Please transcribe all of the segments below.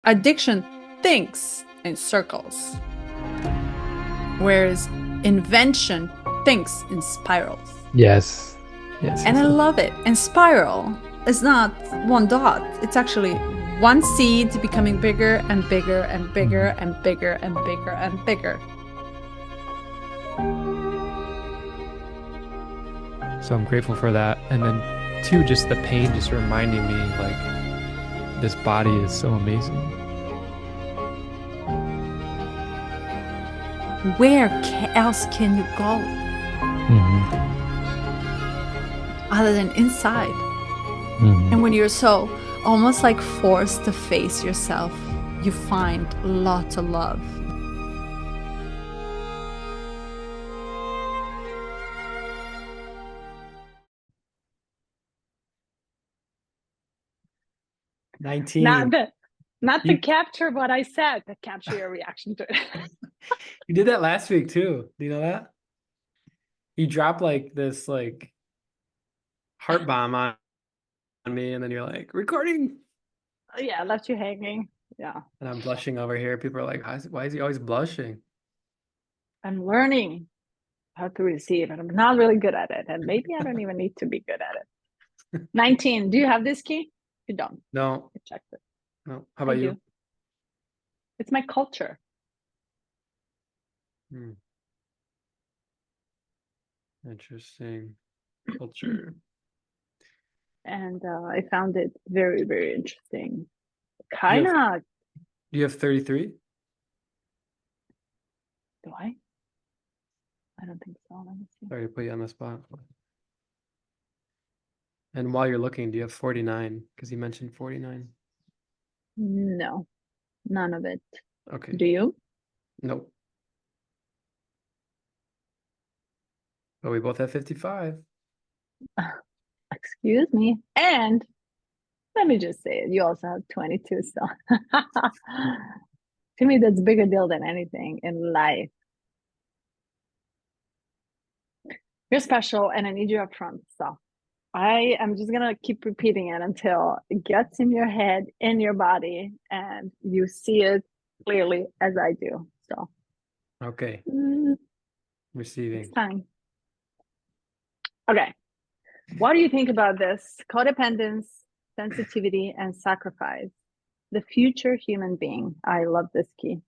Addiction thinks in circles, whereas invention thinks in spirals. Yes. Yes. And Yes. I Yes. love it. And spiral is not one dot, it's actually one seed becoming bigger and bigger and bigger Mhm. and bigger and bigger and bigger. So I'm grateful for that. And then two, just the pain just reminding me like this body is so amazing. Where else can you go Hmm. other than inside? And Hmm. when you're so almost like forced to face yourself, you find lots of love. Not 19. the not to You capture what I said, but capture your reaction to it. you did that last week too. Do you know that? You dropped like this like heart bomb on me, and then you're like, recording. Yeah, left you hanging. Yeah. And I'm blushing over here. People are like, why is he always blushing? I'm learning how to receive, and I'm not really good at it. And maybe I don't even need to be good at it. 19. Do you have this key? You don't. No, I checked it. no. How I about do. you? It's my culture. Hmm. Interesting. Culture. And I found it very, very interesting. Do you Kind have of, do you have 33? do I? I don't think so. Let me see. Sorry to put you on the spot. And while you're looking, do you have 49? Because you mentioned 49. No, none of it. Okay. Do you? Nope. But we both have 55. Excuse me. And let me just say it. You also have 22. So to me, that's a bigger deal than anything in life. You're special, and I need you up front. So I am just gonna keep repeating it until it gets in your head, in your body, and you see it clearly as I do. So Okay. it's Receiving. time. Okay. What do you think about this? Codependence, sensitivity, and sacrifice. The future human being. I love this key.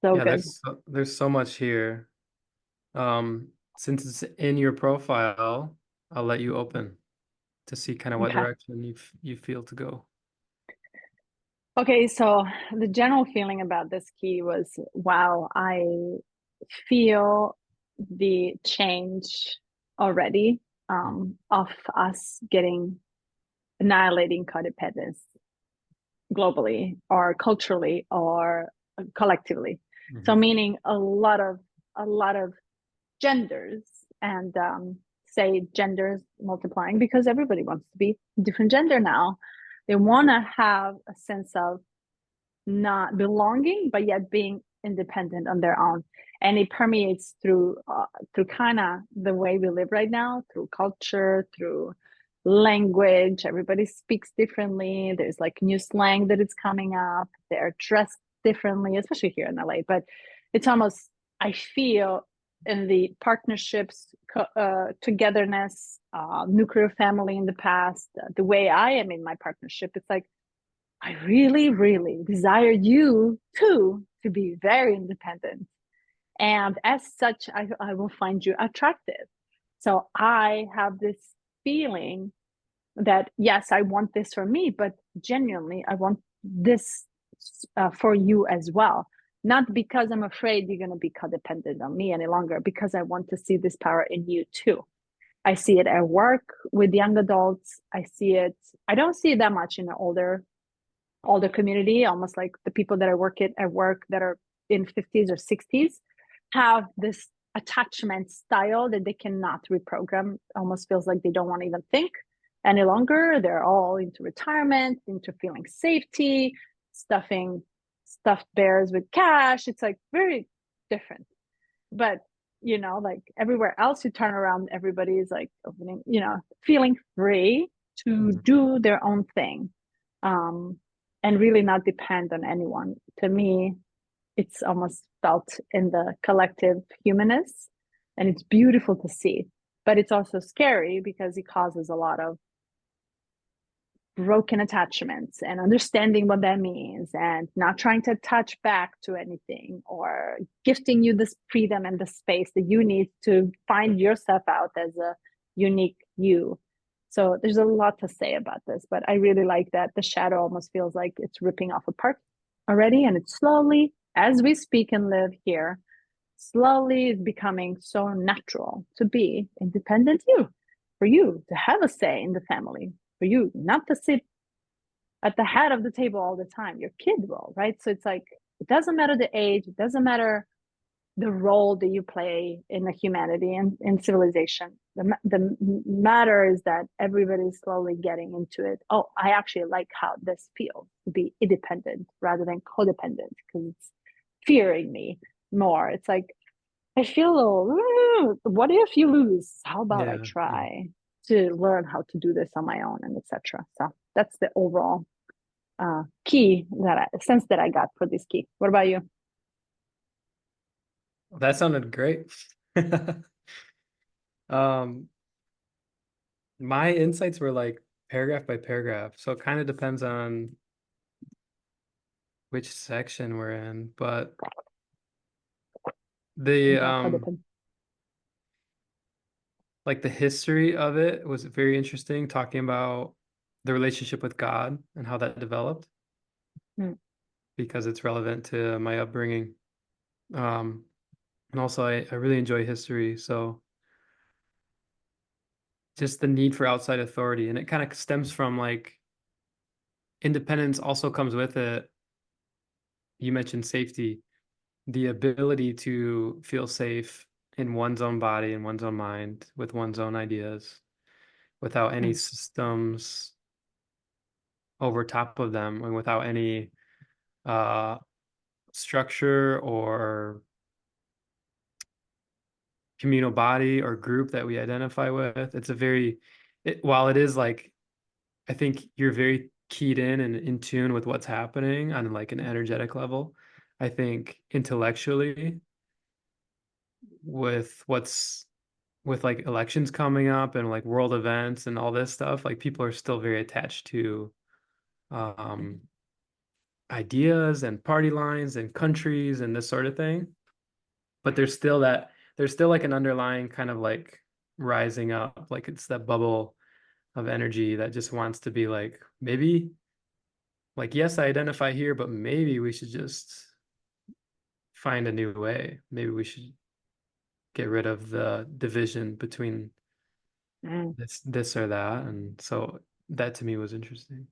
So Yeah, good. there's so much here. Since it's in your profile, I'll let you open to see kind of what Okay. direction you feel to go. Okay, so the general feeling about this key was, wow, I feel the change already of us getting annihilating codependence globally or culturally or collectively. So Mhm. meaning a lot of genders and say genders multiplying because everybody wants to be different gender now. They want to have a sense of not belonging, but yet being independent on their own. And it permeates through kind of the way we live right now, through culture, through language. Everybody speaks differently. There's like new slang that is coming up. They're dressed differently, especially here in LA. But it's almost, I feel, in the partnerships, togetherness, nuclear family in the past, the way I am in my partnership, it's like I really, really desire you too to be very independent. And as such, I will find you attractive. So I have this feeling that, yes, I want this for me, but genuinely, I want this for you as well. Not because I'm afraid you're going to be codependent on me any longer, because I want to see this power in you too. I see it at work with young adults. I don't see it that much in the older community, almost like the people that I work at work that are in 50s or 60s have this attachment style that they cannot reprogram. Almost feels like they don't want to even think any longer. They're all into retirement, into feeling safety, stuffing stuffed bears with cash. It's like very different. But like everywhere else you turn around, everybody is like feeling free to Mhm. do their own thing. Um, and really not depend on anyone. To me, it's almost felt in the collective humanness, and it's beautiful to see. But it's also scary because it causes a lot of broken attachments and understanding what that means, and not trying to attach back to anything, or gifting you this freedom and the space that you need to find yourself out as a unique you. So there's a lot to say about this, but I really like that the shadow almost feels like it's ripping off apart already, and it's slowly, as we speak and live here, slowly is becoming so natural to be independent you, for you to have a say in the family, for you not to sit at the head of the table all the time. Your kid will, right? So it's like, it doesn't matter the age, it doesn't matter the role that you play in the humanity and in civilization. The matter is that everybody's slowly getting into it. Oh, I actually like how this feels to be independent rather than codependent, because it's fearing me more. It's like, I feel a little, what if you lose? How about I try to learn how to do this on my own, and etc. So that's the overall key sense that I got for this key. What about you? That sounded great. My insights were like paragraph by paragraph, so it kind of depends on which section we're in, but the like the history of it was very interesting, talking about the relationship with God and how that developed, because it's relevant to my upbringing. And also I really enjoy history, so just the need for outside authority, and it kind of stems from like independence also comes with it. You mentioned safety, the ability to feel safe in one's own body and one's own mind with one's own ideas without any systems over top of them, and without any structure or communal body or group that we identify with. It's a very, while it is like, I think you're very keyed in and in tune with what's happening on like an energetic level. I think intellectually, with like elections coming up and like world events and all this stuff, like people are still very attached to ideas and party lines and countries and this sort of thing. But there's still like an underlying kind of like rising up, like it's that bubble of energy that just wants to be like, maybe, like, yes, I identify here, but maybe we should just find a new way. Maybe we should get rid of the division between this or that. And so that to me was interesting.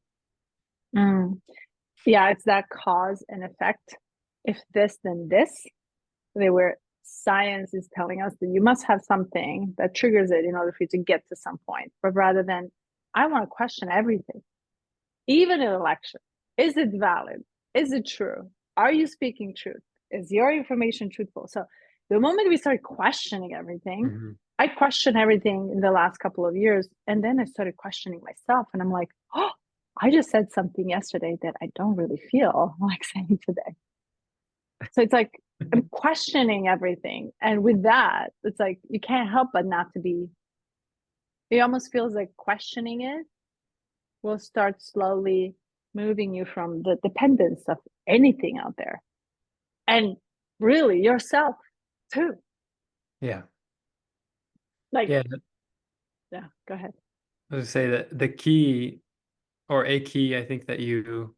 Yeah, it's that cause and effect. If this, then this. Where science is telling us that you must have something that triggers it in order for you to get to some point. But rather than, I want to question everything, even in election. Is it valid? Is it true? Are you speaking truth? Is your information truthful? So the moment we start questioning everything, I question everything in the last couple of years, and then I started questioning myself, and I'm like, oh, I just said something yesterday that I don't really feel like saying today. So it's like, I'm questioning everything. And with that, it's like, you can't help but not to be, it almost feels like questioning it will start slowly moving you from the dependence of anything out there. And really yourself too. Yeah. Like, yeah, go ahead. I was gonna say that the key, or a key, I think that you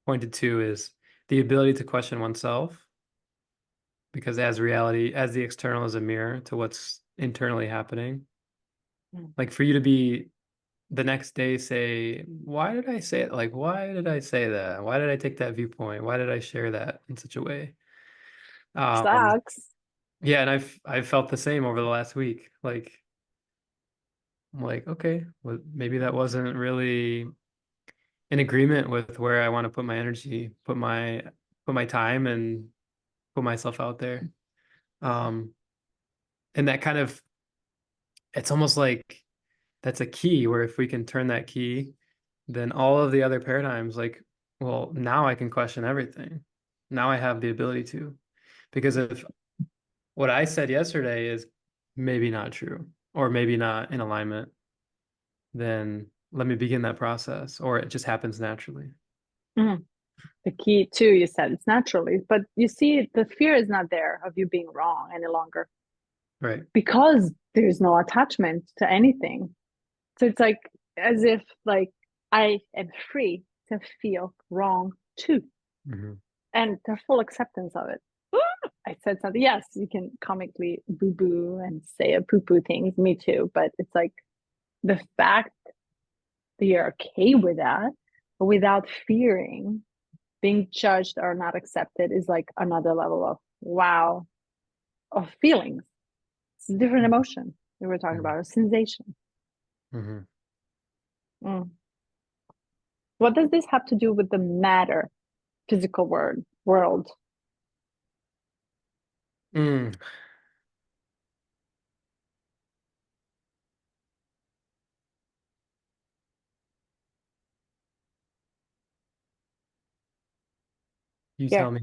pointed to, is the ability to question oneself, because as the external is a mirror to what's internally happening. Like for you to be the next day say, why did I say it? Like, why did I say that? Why did I take that viewpoint? Why did I share that in such a way? Sucks. Yeah, and I've felt the same over the last week. Like, I'm like, okay, well, maybe that wasn't really in agreement with where I want to put my energy, put my time, and put myself out there. And that kind of, it's almost like that's a key, where if we can turn that key, then all of the other paradigms, like well, now I can question everything. Now I have the ability to. Because if what I said yesterday is maybe not true or maybe not in alignment, then let me begin that process, or it just happens naturally. Mhm. The key too, you said it's naturally, but you see, the fear is not there of you being wrong any longer Right. because there's no attachment to anything. So it's like as if like I am free to feel wrong too, Mm-hmm. and the full acceptance of it. I said something. Yes, you can comically boo boo and say a poo poo things. Me too, but it's like the fact that you're okay with that, but without fearing being judged or not accepted is like another level of wow of feelings. It's a different emotion we were talking about, a sensation. Mm-hmm. Mm. What does this have to do with the matter, physical world? Mm. You Yeah, tell me.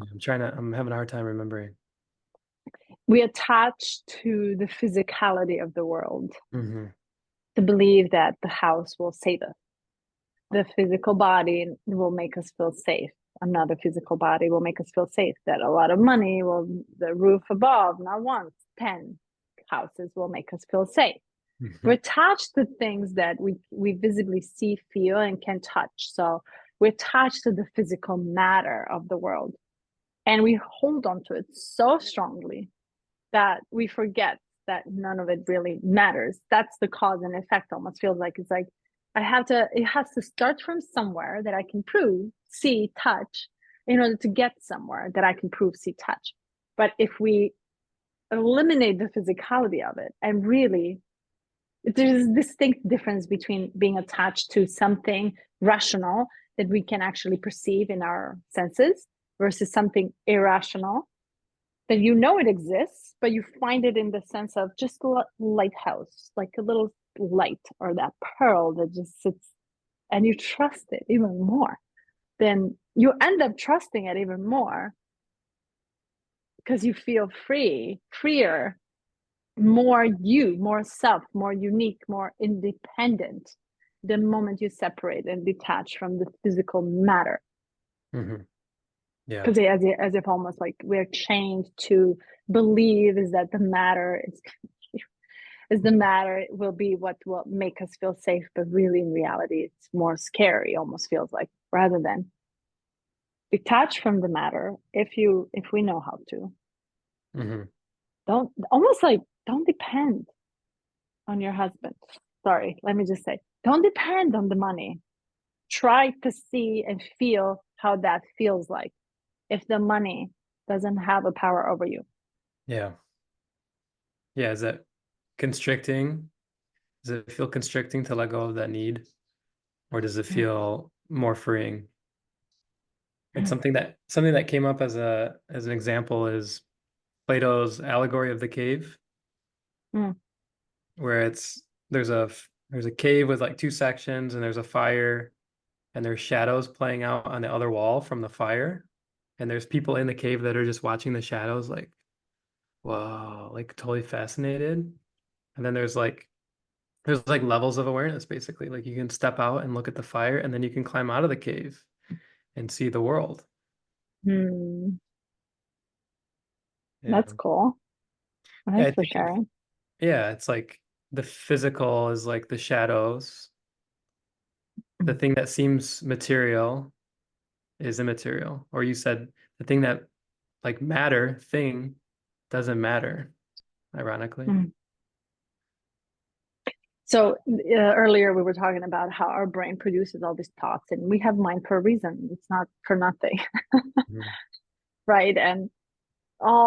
I'm having a hard time remembering. we attach to the physicality of the world Mm-hmm. to believe that the house will save us. The physical body will make us feel safe. Another physical body will make us feel safe. That a lot of money will, the roof above, not once, 10 houses will make us feel safe. Mm-hmm. We're attached to things that we visibly see, feel, and can touch. So we're attached to the physical matter of the world. And we hold on to it so strongly that we forget that none of it really matters. That's the cause and effect almost feels like. It's like it has to start from somewhere that I can prove, see, touch, in order to get somewhere that I can prove, see, touch. But if we eliminate the physicality of it and really, there's a distinct difference between being attached to something rational that we can actually perceive in our senses versus something irrational that you know it exists, but you find it in the sense of just a lighthouse, like a little light or that pearl that just sits, and you trust it even more. Then you end up trusting it even more because you feel freer, more you, more self, more unique, more independent the moment you separate and detach from the physical matter. Mm-hmm. Yeah. Because as if almost like we're chained to believe is that the matter is the matter will be what will make us feel safe, but really in reality it's more scary, almost feels like, rather than detach from the matter if we know how to. Mm-hmm. Don't almost like don't depend on your husband. Sorry, let me just say, don't depend on the money. Try to see and feel how that feels like if the money doesn't have a power over you. Yeah. Yeah. Is that constricting? Does it feel constricting to let go of that need? Or does it feel more freeing? And something that came up as an example is Plato's allegory of the cave, Mm. where there's a cave with like two sections and there's a fire and there's shadows playing out on the other wall from the fire. And there's people in the cave that are just watching the shadows like, whoa, like totally fascinated. And then there's like levels of awareness basically. Like you can step out and look at the fire and then you can climb out of the cave and see the world. Hmm. Yeah. That's cool. Yeah, I Thanks for think of sharing. yeah, it's like the physical is like the shadows. The thing that seems material is immaterial. Or you said the thing that like thing doesn't matter, ironically. Mm. So earlier we were talking about how our brain produces all these thoughts, and we have mind for a reason. It's not for nothing, Mhm. right? And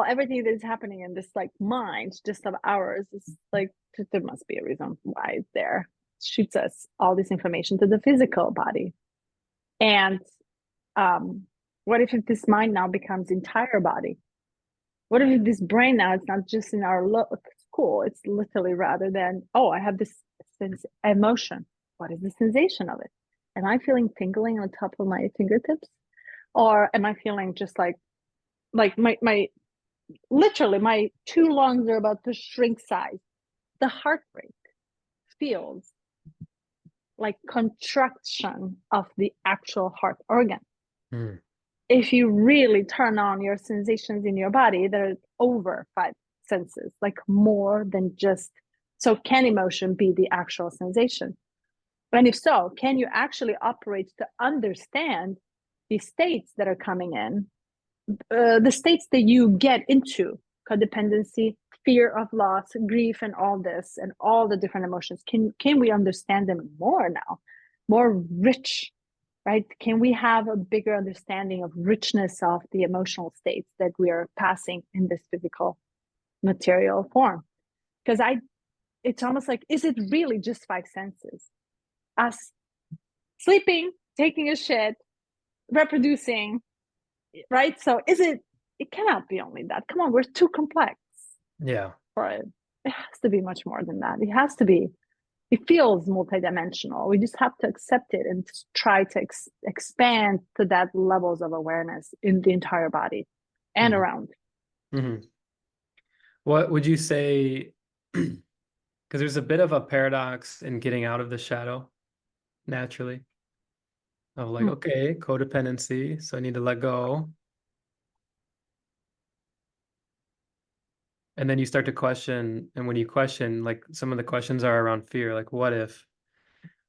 everything that is happening in this like mind just of ours is like there must be a reason why it's there. It shoots us all this information to the physical body. And um, what if this mind now becomes entire body? What if this brain now it's not just in our school, it's literally rather than, oh, I have this emotion. What is the sensation of it? Am I feeling tingling on top of my fingertips? Or am I feeling just like my literally my two lungs are about to shrink size? The heart rate feels like contraction of the actual heart organ. Mm. If you really turn on your sensations in your body, there's over 5 senses, like more than just. So can emotion be the actual sensation? And if so, can you actually operate to understand the states that are coming in, the states that you get into, codependency, fear of loss, grief, and all this, and all the different emotions? Can we understand them more now, more rich, right? Can we have a bigger understanding of richness of the emotional states that we are passing in this physical material form? Because it's almost like, is it really just 5 senses? Us sleeping, taking a shit, reproducing, right? So it cannot be only that. Come on, we're too complex Yeah. for it. It has to be much more than that. It feels multidimensional. We just have to accept it and try to expand to that levels of awareness in the entire body and around. Mm-hmm. What would you say? Because there's a bit of a paradox in getting out of the shadow naturally, of like, okay, codependency, so I need to let go. And then you start to question, and when you question, like some of the questions are around fear, like what if?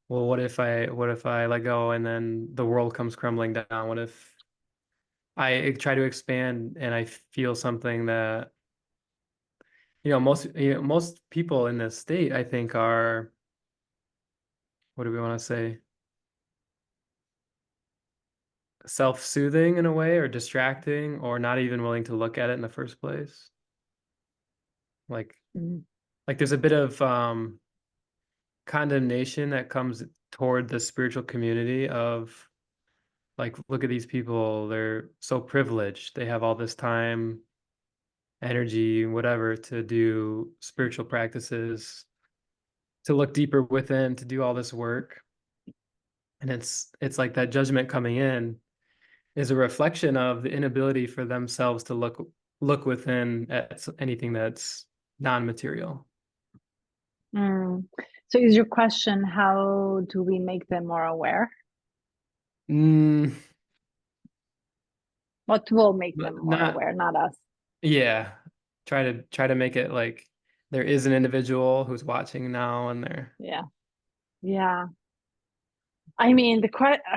Well, what if I let go and then the world comes crumbling down? What if I try to expand and I feel something that, most people in this state, I think, are, what do we want to say? Self-soothing in a way, or distracting, or not even willing to look at it in the first place. Like, Mm. like there's a bit of condemnation that comes toward the spiritual community of like, look at these people, they're so privileged. They have all this time, energy, whatever, to do spiritual practices, to look deeper within, to do all this work. And it's like that judgment coming in is a reflection of the inability for themselves to look within at anything that's non-material. Mm. So is your question, how do we make them more aware? Mm, What will make them more not, aware, not us? yeah. Try to make it like there is an individual who's watching now, and they're Yeah. Yeah. I mean,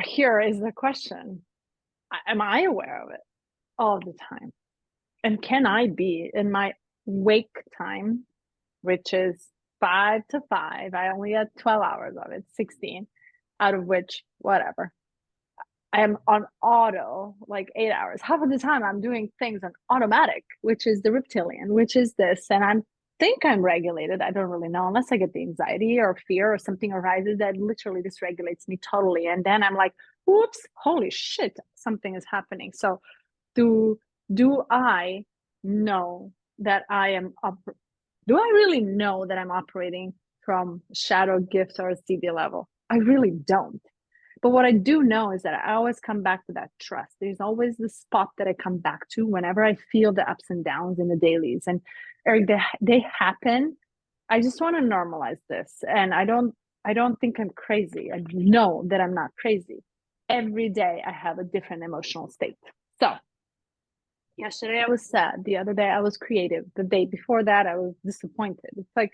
here is the question. Am I aware of it all the time? And can I be in my wake time, which is 5 to 5? I only had 12 hours of it, 16, out of which, whatever. I am on auto, like 8 hours. Half of the time I'm doing things on automatic, which is the reptilian, which is this. And think I'm regulated. I don't really know, unless I get the anxiety or fear or something arises that literally dysregulates me totally. And then I'm like, whoops, holy shit, something is happening. So do I know that do I really know that I'm operating from shadow gifts or a CD level? I really don't. But what I do know is that I always come back to that trust. There's always the spot that I come back to whenever I feel the ups and downs in the dailies. And Eric, they happen. I just want to normalize this. And I don't think I'm crazy. I know that I'm not crazy. Every day I have a different emotional state. So yesterday I was sad. The other day I was creative. The day before that I was disappointed. It's like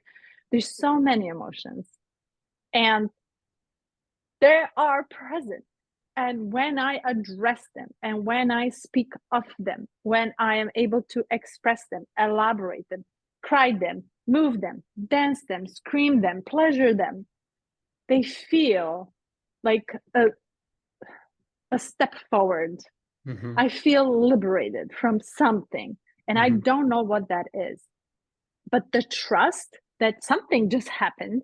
there's so many emotions. And they are present. And when I address them and when I speak of them, when I am able to express them, elaborate them, cry them, move them, dance them, scream them, pleasure them, they feel like a step forward. mm-hmm. I feel liberated from something. And I don't know what that is. But the trust that something just happened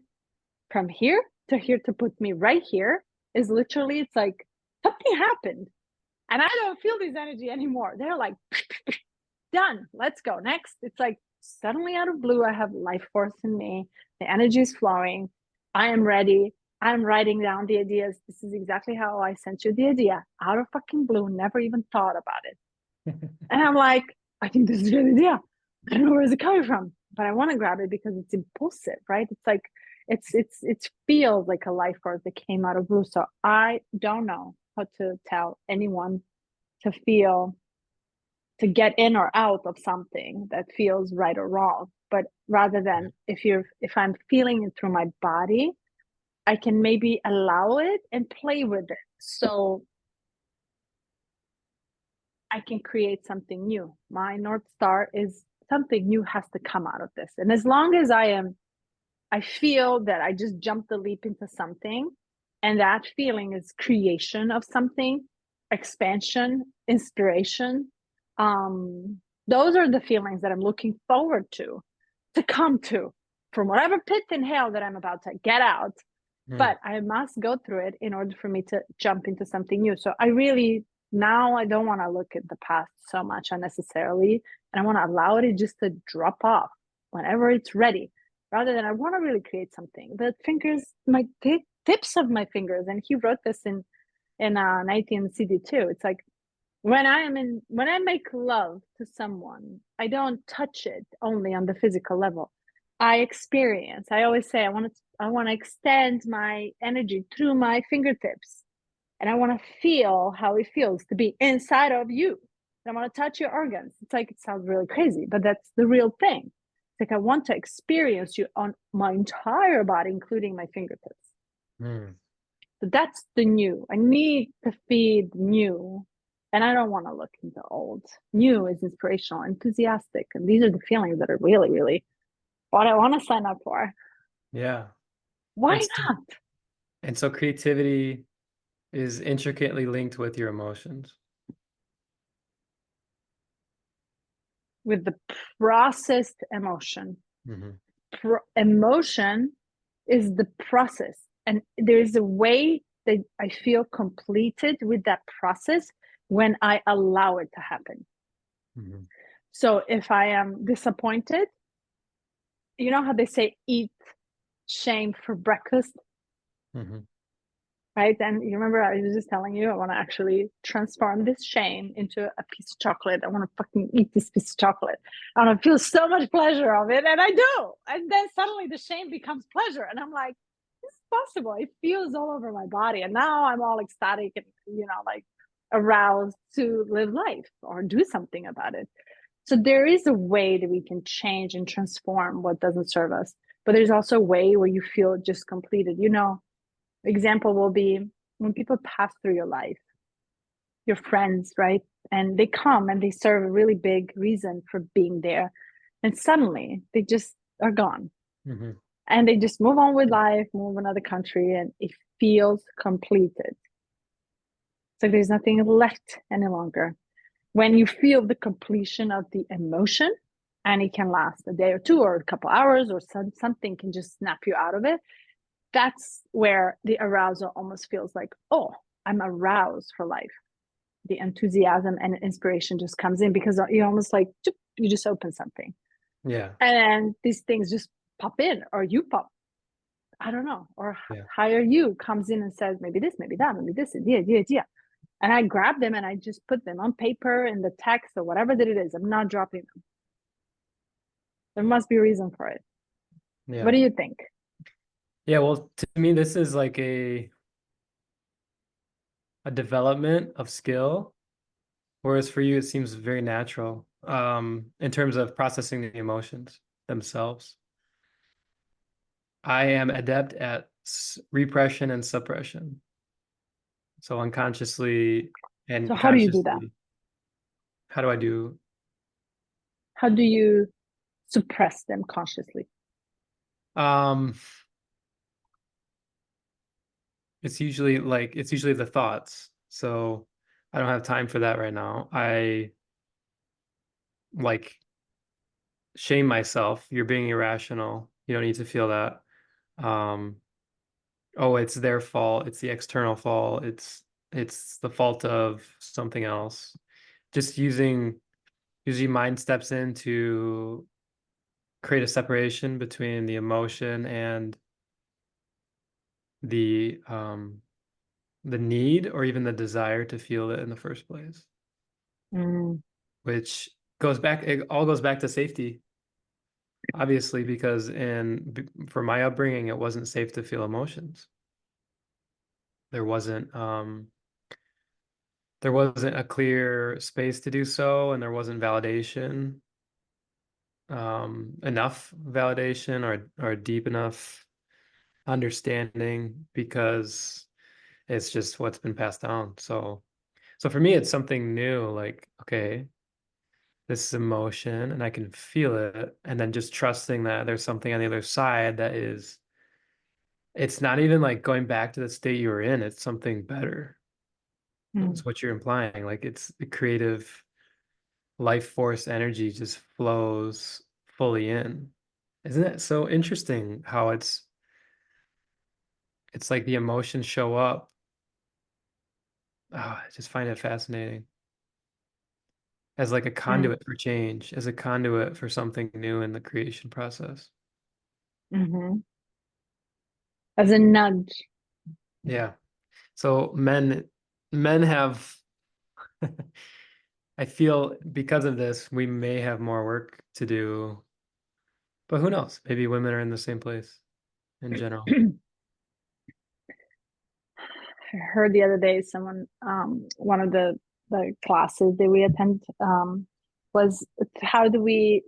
from here to put me right here is literally, it's like something happened and I don't feel this energy anymore. They're like, done, let's go next. It's like suddenly out of blue, I have life force in me. The energy is flowing. I am ready. I'm writing down the ideas. This is exactly how I sent you the idea out of fucking blue, never even thought about it. And I'm like, I think this is a good idea. I don't know where is it coming from, but I want to grab it because it's impulsive, right? It's like it feels like a life force that came out of blue. So I don't know how to tell anyone to feel, to get in or out of something that feels right or wrong. But rather than if I'm feeling it through my body, I can maybe allow it and play with it. So I can create something new. My North Star is something new has to come out of this. And as long as I feel that I just jumped the leap into something, and that feeling is creation of something, expansion, inspiration. Those are the feelings that I'm looking forward to come to from whatever pit and hell that I'm about to get out. But I must go through it in order for me to jump into something new. So I really, now I don't want to look at the past so much unnecessarily. And I want to allow it just to drop off whenever it's ready, rather than I want to really create something. The fingers, my tips of my fingers, and he wrote this in 19CD2. It's like when I make love to someone, I don't touch it only on the physical level. I experience. I always say I want to extend my energy through my fingertips, and I want to feel how it feels to be inside of you. And I want to touch your organs. It's like, it sounds really crazy, but that's the real thing. It's like I want to experience you on my entire body, including my fingertips. So that's the new. I need to feed new, and I don't want to look into old. New is inspirational, enthusiastic, and these are the feelings that are really, really what I want to sign up for. Yeah. Why And not? And so creativity is intricately linked with your emotions. With the processed emotion. Emotion is the process. And there's a way that I feel completed with that process when I allow it to happen. So if I am disappointed, you know how they say eat shame for breakfast? Right? And you remember I was just telling you, I want to actually transform this shame into a piece of chocolate. I want to fucking eat this piece of chocolate. I want to feel so much pleasure of it. And I do. And then suddenly the shame becomes pleasure. And I'm like, this is possible. It feels all over my body. And now I'm all ecstatic and, like aroused to live life or do something about it. So there is a way that we can change and transform what doesn't serve us. But there's also a way where you feel just completed. Example will be when people pass through your life, your friends, right? And they come and they serve a really big reason for being there. And suddenly they just are gone. And they just move on with life, move another country, and it feels completed. So there's nothing left any longer. When you feel the completion of the emotion, and it can last a day or two or a couple hours, or something can just snap you out of it, that's where the arousal almost feels like, oh, I'm aroused for life. The enthusiasm and inspiration just comes in because you almost like, you just open something. Yeah. And these things just pop in, or you pop, I don't know, or higher you comes in and says, maybe this, maybe that, maybe this, idea. And I grab them and I just put them on paper in the text or whatever that it is. I'm not dropping them. There must be a reason for it. Yeah. What do you think? Yeah, well, to me, this is like a development of skill, whereas for you, it seems very natural in terms of processing the emotions themselves. I am adept at repression and suppression. So unconsciously and So how do you do that? consciously. How do I do? How do you suppress them consciously? It's usually the thoughts. So I don't have time for that right now. I like shame myself. You're being irrational. You don't need to feel that. Oh, it's their fault. It's the external fault. It's the fault of something else. Just usually mind steps in to create a separation between the emotion and the need or even the desire to feel it in the first place, Mm, which it all goes back to safety, obviously, because for my upbringing, it wasn't safe to feel emotions. There wasn't a clear space to do so, and there wasn't validation, enough validation or deep enough understanding, because it's just what's been passed down. So for me, it's something new, like, okay, this is emotion and I can feel it. And then just trusting that there's something on the other side it's not even like going back to the state you were in, it's something better. mm, That's what you're implying. Like it's the creative life force energy just flows fully in. Isn't it so interesting how it's like the emotions show up. Oh, I just find it fascinating. As like a mm, conduit for change, as a conduit for something new in the creation process. mhm. As a nudge. Yeah. So men have I feel because of this, we may have more work to do, but who knows? Maybe women are in the same place in general. I heard the other day someone, one of the classes that we attend, was how do we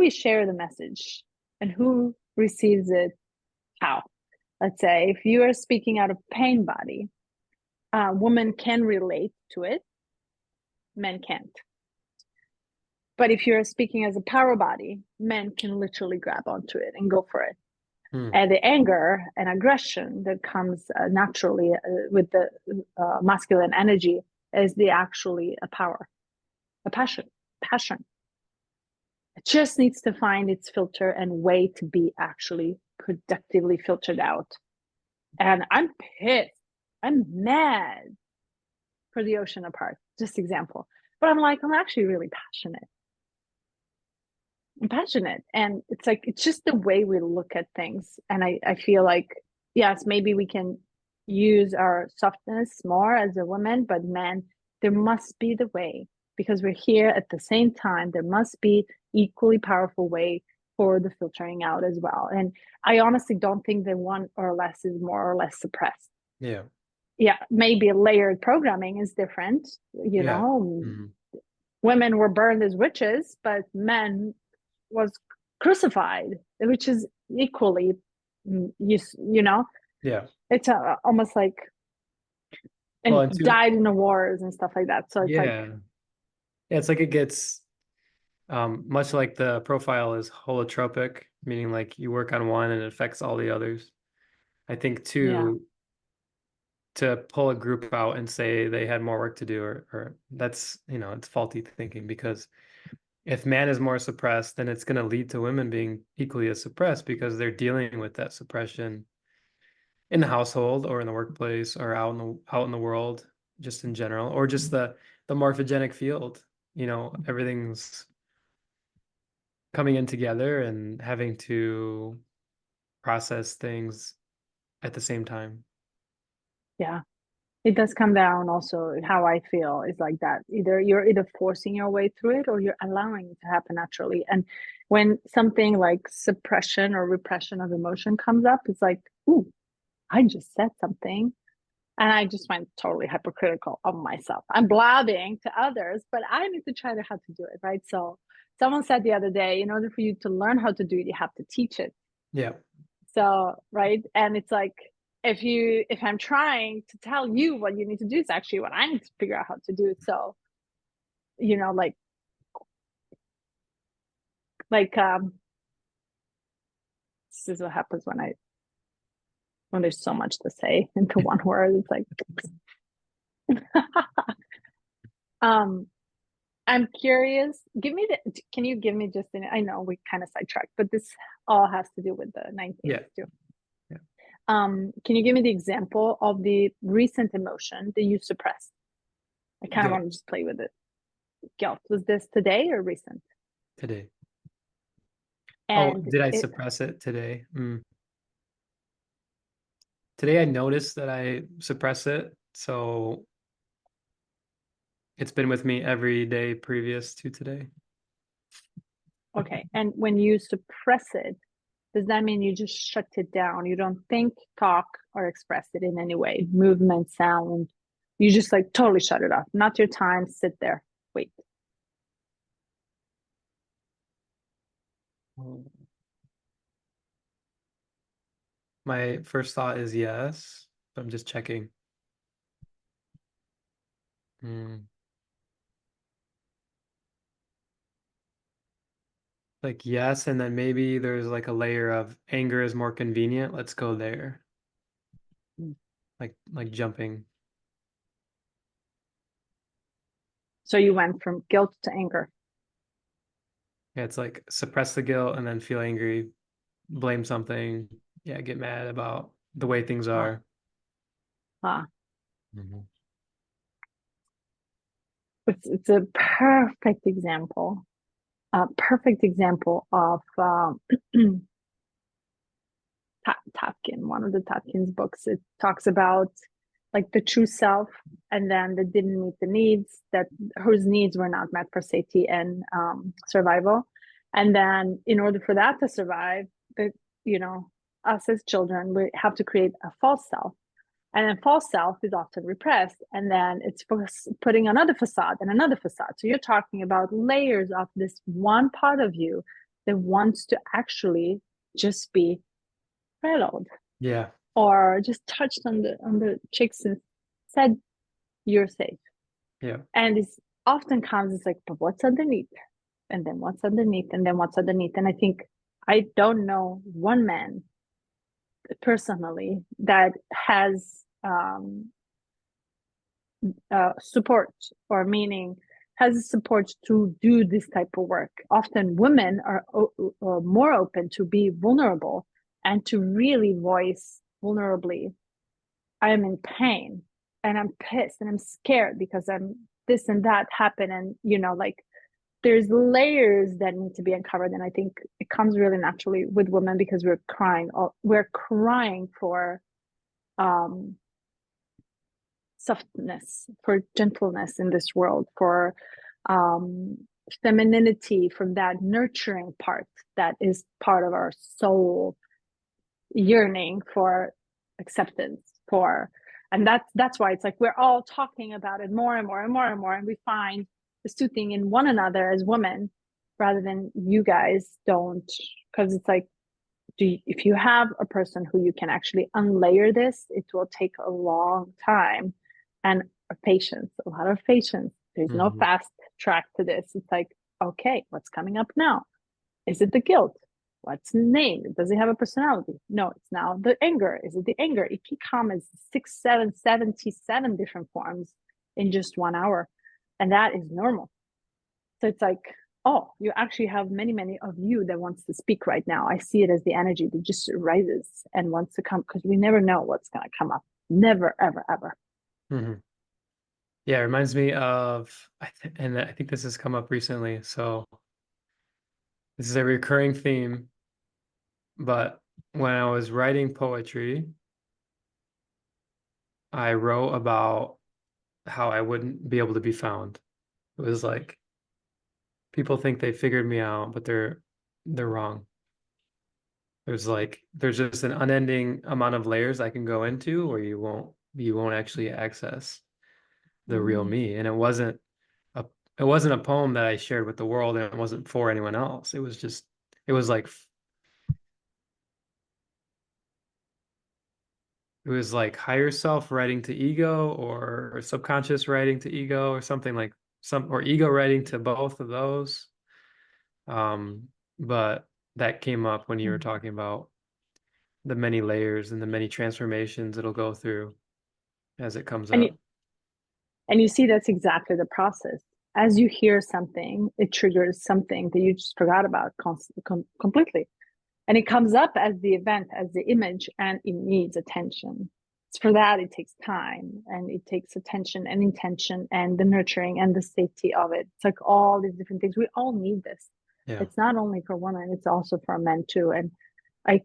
share the message and who receives it how? Let's say if you are speaking out of pain body, women can relate to it, men can't. But if you're speaking as a power body, men can literally grab onto it and go for it. Hmm. And the anger and aggression that comes naturally with the masculine energy is actually a power, a passion. It just needs to find its filter and way to be actually productively filtered out. And I'm pissed. I'm mad for the ocean apart, just example. But I'm like, I'm actually really passionate. I'm passionate. And it's like, it's just the way we look at things. And I feel like, yes, maybe we can use our softness more as a woman, but men, there must be the way, because we're here at the same time. There must be equally powerful way for the filtering out as well. And I honestly don't think that one or less is more or less suppressed. Yeah. Yeah, maybe layered programming is different. Yeah. Mhm. Women were burned as witches, but men was crucified, which is equally, you know, Yeah. it's almost like, Well, and and two, died in the wars and stuff like that. So it's like, yeah. Yeah, it's like it gets much like the profile is holotropic, meaning like you work on one and it affects all the others. I think yeah, two, to pull a group out and say they had more work to do, or that's, it's faulty thinking, because if man is more suppressed, then it's going to lead to women being equally as suppressed, because they're dealing with that suppression in the household or in the workplace or out in the world, just in general, or just the morphogenic field. Everything's coming in together and having to process things at the same time. yeah. It does come down also how I feel is like that. You're either forcing your way through it or you're allowing it to happen naturally. And when something like suppression or repression of emotion comes up, it's like, ooh, I just said something. And I just went totally hypocritical of myself. I'm blabbing to others, but I need to try to how to do it, right? So someone said the other day, in order for you to learn how to do it, you have to teach it. Yeah. So, right. And it's like, if I'm trying to tell you what you need to do, it's actually what I need to figure out how to do. So, like, like this is what happens when there's so much to say into one word. It's like, um, I'm curious. Can you give me just I know we kind of sidetracked, but this all has to do with the 19th Yeah. too. Yeah. Can you give me the example of the recent emotion that you suppressed? I kind of Guilt. want to just play with it. Guilt. Was this today or recent? Today. Oh, And did I suppress it today? Today I noticed that I suppress it, so it's been with me every day previous to today. Okay. And when you suppress it, does that mean you just shut it down? You don't think, talk, or express it in any way? Movement, sound. You just like totally shut it off. Not your time. Sit there. Wait. My first thought is yes. I'm just checking. Like yes, and then maybe there's like a layer of anger is more convenient. Let's go there. Like jumping. So you went from guilt to anger. Yeah, it's like suppress the guilt and then feel angry, blame something. Yeah, get mad about the way things Ah, are. ah. Mhm. It's a perfect example. A perfect example of Tapkin, one of the Tapkin's books. It talks about like the true self, and then that didn't meet the needs, that whose needs were not met for safety and survival. And then in order for that to survive, the you know us as children, we have to create a false self. And then false self is often repressed, and then it's putting another facade and another facade. So you're talking about layers of this one part of you that wants to actually just be fellowed, Yeah. or just touched on the cheeks and said you're safe. Yeah. And it's often comes, it's like, but what's underneath? And then what's underneath? And then what's underneath? And I think I don't know one man personally that has support, or meaning has support to do this type of work. Often women are more open to be vulnerable and to really voice vulnerably, I am in pain and I'm pissed and I'm scared because I'm this and that happened. And, like there's layers that need to be uncovered. And I think it comes really naturally with women because we're crying for softness, for gentleness in this world, for femininity, from that nurturing part that is part of our soul yearning for acceptance, and that's why it's like we're all talking about it more and more and more and more, and we find the soothing in one another as women rather than you guys don't, because it's like, if you have a person who you can actually unlayer this, it will take a long time and a lot of patience. There's no fast track to this. It's like, okay, what's coming up now? Is it the guilt? What's the name? Does it have a personality? No, it's now the anger. Is it the anger? It can come as 6, 7, 77 different forms in just 1 hour. And that is normal. So it's like, oh, you actually have many, many of you that wants to speak right now. I see it as the energy that just rises and wants to come, because we never know what's going to come up. Never, ever, ever. Yeah, it reminds me of, and I think this has come up recently. So this is a recurring theme, but when I was writing poetry, I wrote about how I wouldn't be able to be found. It was like people think they figured me out, but they're wrong. There's just an unending amount of layers I can go into where you won't actually access the real me. And it wasn't a poem that I shared with the world, and it wasn't for anyone else. It was like it was like higher self writing to ego, or subconscious writing to ego, or something like or ego writing to both of those. But that came up when you were talking about the many layers and the many transformations it'll go through as it comes up. And you see, that's exactly the process. As you hear something, it triggers something that you just forgot about completely. And it comes up as the event, as the image, and it needs attention. For that, it takes time, and it takes attention and intention and the nurturing and the safety of it. It's like all these different things. We all need this. Yeah. It's not only for women, it's also for men too. And I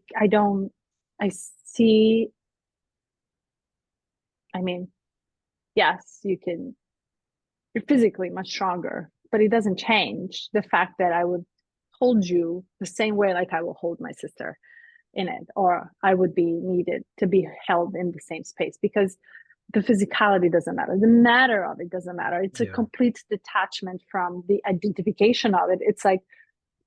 see I mean, yes, you're physically much stronger, but it doesn't change the fact that I would hold you the same way like I will hold my sister in it, or I would be needed to be held in the same space, because the physicality doesn't matter. The matter of it doesn't matter. It's a Yeah. complete detachment from the identification of it. It's like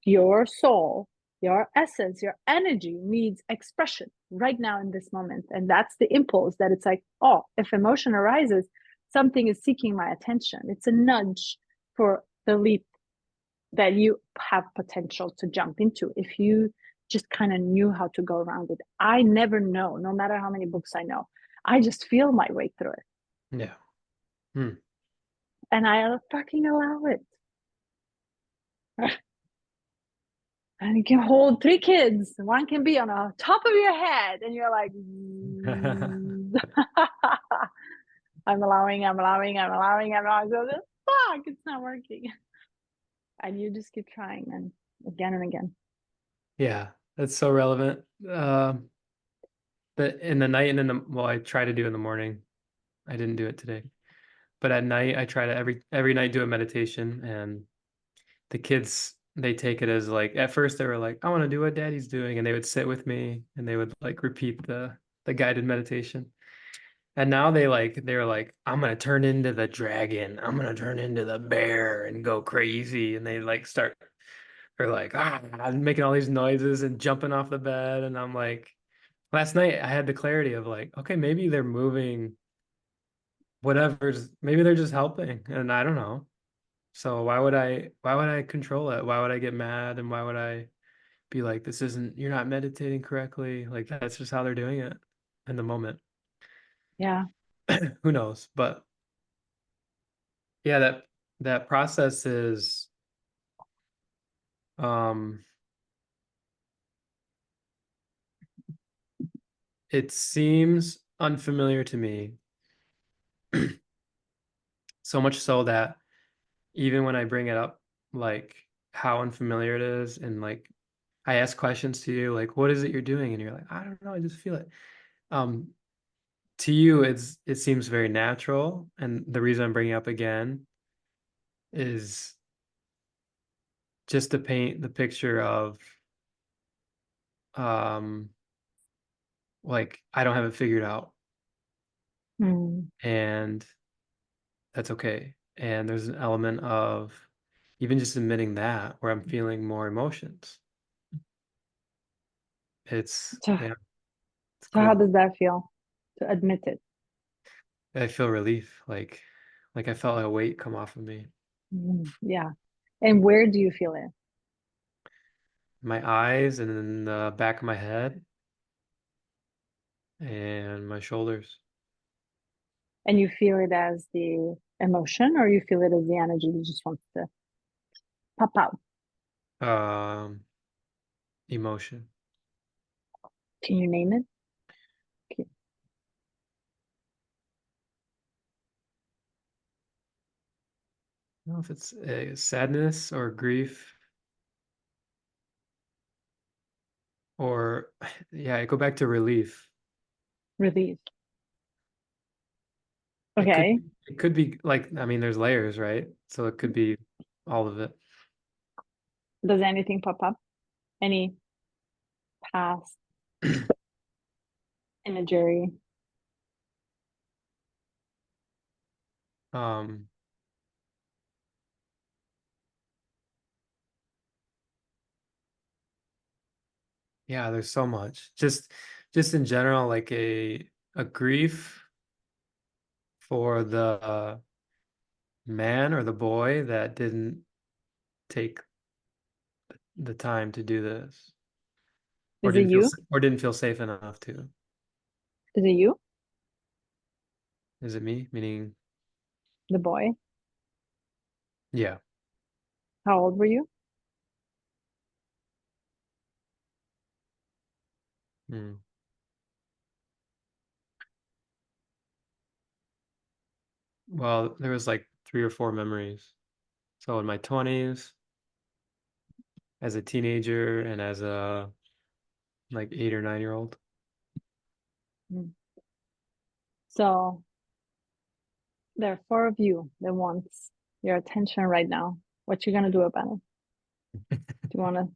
your soul, your essence, your energy needs expression right now in this moment. And that's the impulse that it's like, oh, if emotion arises, something is seeking my attention. It's a nudge for the leap that you have potential to jump into if you just kind of knew how to go around it. I never know, no matter how many books I know. I just feel my way through it. Yeah. Hmm. And I fucking allow it. And you can hold 3 kids. One can be on the top of your head, and you're like, I'm allowing. So fuck, it's not working. And you just keep trying, and again and again. Yeah, that's so relevant. But in the night and well, I try to do in the morning. I didn't do it today. But at night, I try to every night do a meditation, and the kids, they take it as like, at first they were like, I want to do what daddy's doing, and they would sit with me and they would like repeat the guided meditation. And now they're like, I'm gonna turn into the dragon, I'm gonna turn into the bear and go crazy. And they like start, they're like, I'm making all these noises and jumping off the bed. And I'm like, last night I had the clarity of like, okay, maybe they're moving, whatever's, maybe they're just helping, and I don't know. So why would I control it? Why would I get mad? And why would I be like, this isn't, you're not meditating correctly? Like, that's just how they're doing it in the moment. Yeah. Who knows? But yeah, that process is um it seems unfamiliar to me. So much so that even when I bring it up, like how unfamiliar it is, and like I ask questions to you, like, what is it you're doing? And you're like, I don't know, I just feel it. Um, to you, it seems very natural. And the reason I'm bringing it up again is just to paint the picture of um like I don't have it figured out, Mm. and that's okay. And there's an element of even just admitting that where I'm feeling more emotions. It's, So, yeah, it's so how cool. does that feel to admit it? I feel relief, like I felt a weight come off of me. Yeah. And where do you feel it? My eyes and then the back of my head and my shoulders. And you feel it as the emotion, or you feel it as the energy that just wants to pop out? Um, Emotion. Can you name it? Okay. I don't know if it's a sadness or grief or yeah, I go back to relief. Release. It could Okay. it could be like, I mean, there's layers, right? So it could be all of it. Does anything pop up? Any past imagery? Um, yeah, there's so much. Just in general, like a grief for the man or the boy that didn't take the time to do this, or Is it you? or didn't feel safe enough to. Is it you, Is it me? Meaning, the boy? yeah. How old were you? Hmm. Well, there was like 3 or 4 memories. So in my 20s, as a teenager, and as a like 8 or 9-year-old. Mm. So There are four of you that wants your attention right now. What you gonna do about it? Do you wanna?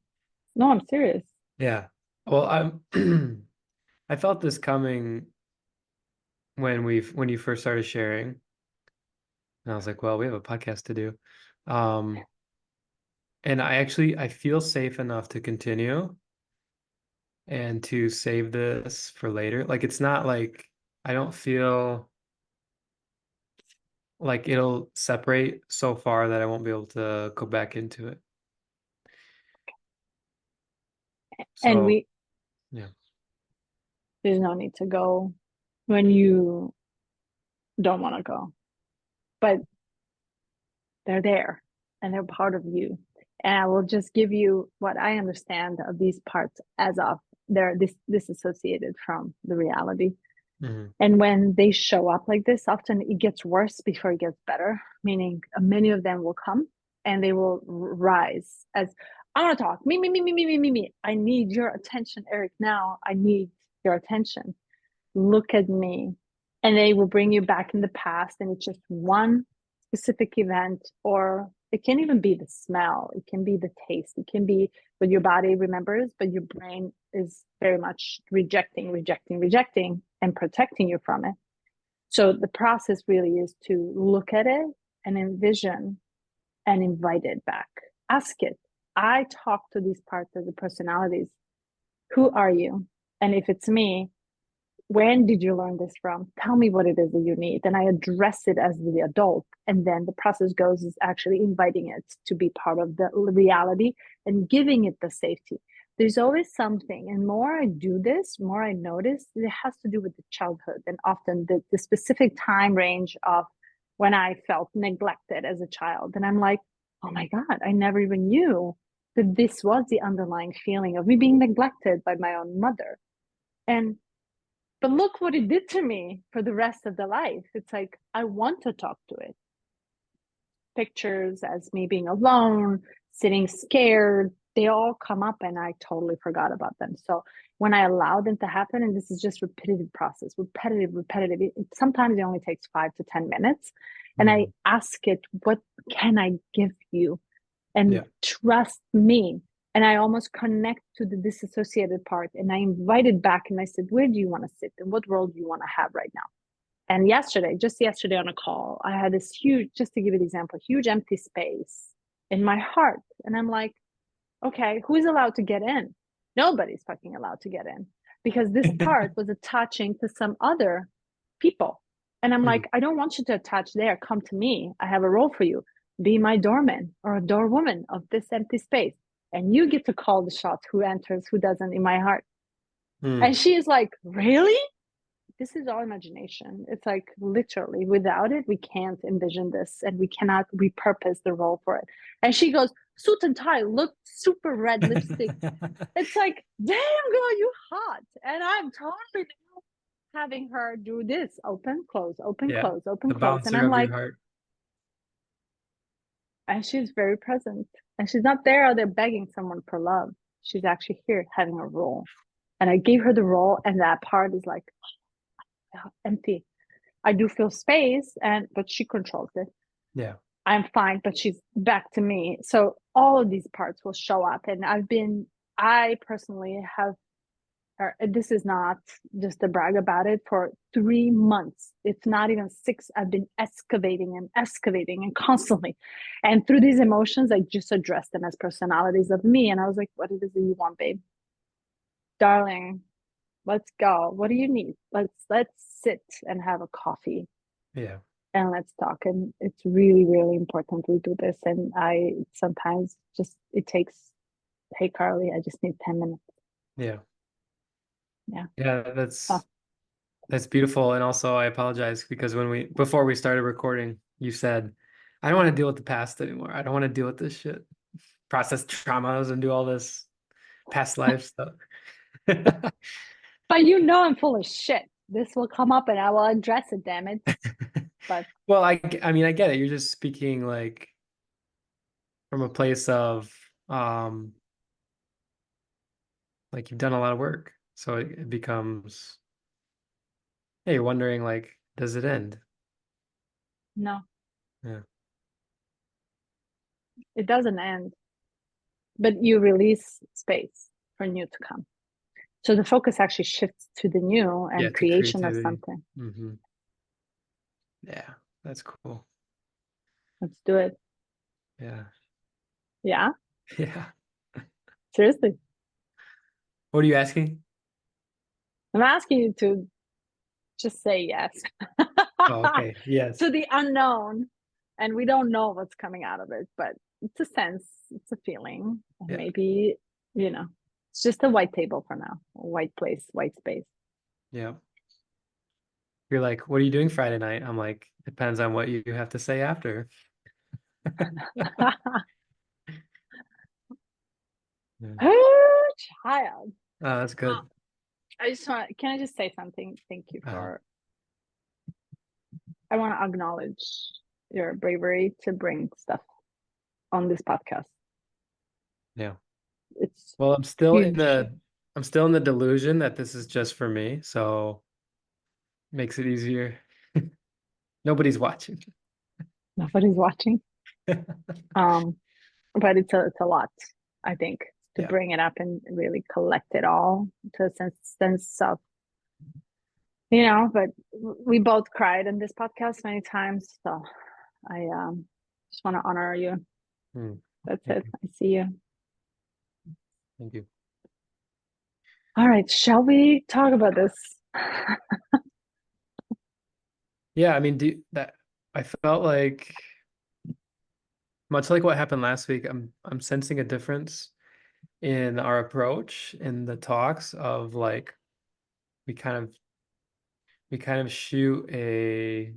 No, I'm serious. Yeah. Well, I'm I felt this coming when you first started sharing, and I was like, well, we have a podcast to do. Um, and I feel safe enough to continue and to save this for later. Like it's not like I don't feel like it'll separate so far that I won't be able to go back into it. And So, yeah. there's no need to go when you don't want to go, but they're there and they're part of you. And I will just give you what I understand of these parts as of they're disassociated from the reality. Mhm. And when they show up like this, often it gets worse before it gets better, meaning many of them will come and they will rise as I want to talk. Me. I need your attention, Eric. Now I need your attention. Look at me. And they will bring you back in the past, and it's just one specific event, or it can even be the smell, it can be the taste, it can be what your body remembers, but your brain is very much rejecting, and protecting you from it. So the process really is to look at it and envision and invite it back. Ask it. I talk to these parts of the personalities. Who are you? And if it's me, when did you learn this from? Tell me what it is that you need. And I address it as the adult. And then the process goes is actually inviting it to be part of the reality and giving it the safety. There's always something. And more I do this, more I notice it has to do with the childhood and often the specific time range of when I felt neglected as a child. And I'm like, oh my God, I never even knew that this was the underlying feeling of me being neglected by my own mother. And but look what it did to me for the rest of the life. It's like, I want to talk to it. Pictures as me being alone, sitting scared, they all come up and I totally forgot about them. So when I allow them to happen, and this is just repetitive process, repetitive, sometimes it only takes 5 to 10 minutes. And I ask it, what can I give you? And trust me. And I almost connect to the disassociated part and I invite it back and I said, where do you want to sit and what role do you want to have right now? And just yesterday on a call, I had this huge, just to give you an example, huge empty space in my heart. And I'm like, okay, who is allowed to get in? Nobody's fucking allowed to get in because this part was attaching to some other people. And I'm like, I don't want you to attach there. Come to me. I have a role for you. Be my doorman or a doorwoman of this empty space. And you get to call the shots, who enters, who doesn't in my heart. And she is like, really? This is all imagination. It's like literally without it, we can't envision this and we cannot repurpose the role for it. And she goes, suit and tie, look, super red lipstick. It's like, damn girl, you hot. And I'm totally having her do this, open, close, open, close, open, The close. And bouncer I'm of like, your heart. and she's very present. And she's not there begging someone for love. She's actually here having a role. And I gave her the role, and that part is like empty. I do feel space, but she controls it. Yeah. I'm fine, but she's back to me. So all of these parts will show up. And I personally have, this is not just to brag about it, for 3 months. It's not even 6. I've been excavating and constantly. And through these emotions, I just addressed them as personalities of me. And I was like, what is it that you want, babe? Darling, let's go. What do you need? Let's sit and have a coffee. Yeah. And let's talk. And it's really, really important we do this. And I sometimes it takes, hey Carly, I just need 10 minutes. Yeah. Yeah. Yeah, that's beautiful. And also I apologize because before we started recording, you said, I don't want to deal with the past anymore. I don't want to deal with this shit. Process traumas and do all this past life stuff. But I'm full of shit. This will come up and I will address it, damn it. But well, I mean, I get it. You're just speaking like from a place of like you've done a lot of work. So it becomes, hey, you're wondering like, does it end? No, Yeah. it doesn't end, but you release space for new to come. So the focus actually shifts to the new Yeah, and to creation of creativity. something. Mm-hmm. Yeah, that's cool. Let's do it. Yeah. Yeah, Yeah. seriously. What are you asking? I'm asking you to just say yes Oh, okay. Yes. to the unknown. And we don't know what's coming out of it, but it's a sense, it's a feeling. And Yeah. maybe, it's just a white table for now, a white place, white space. Yeah. You're like, what are you doing Friday night? I'm like, depends on what you have to say after. Yeah. Oh, child. That's good. Can I just say something? Thank you Uh-huh. I want to acknowledge your bravery to bring stuff on this podcast. Yeah. It's Well, I'm still in huge. the delusion that this is just for me, so makes it easier. Nobody's watching. Nobody's watching. But it's a lot, I think, to Yeah. bring it up and really collect it all to a sense of, but we both cried in this podcast many times. So I just want to honor you. That's Thank it. you. I see you. Thank you. All right. Shall we talk about this? Yeah, I mean, I felt like much like what happened last week, I'm sensing a difference in our approach in the talks of like we kind of shoot a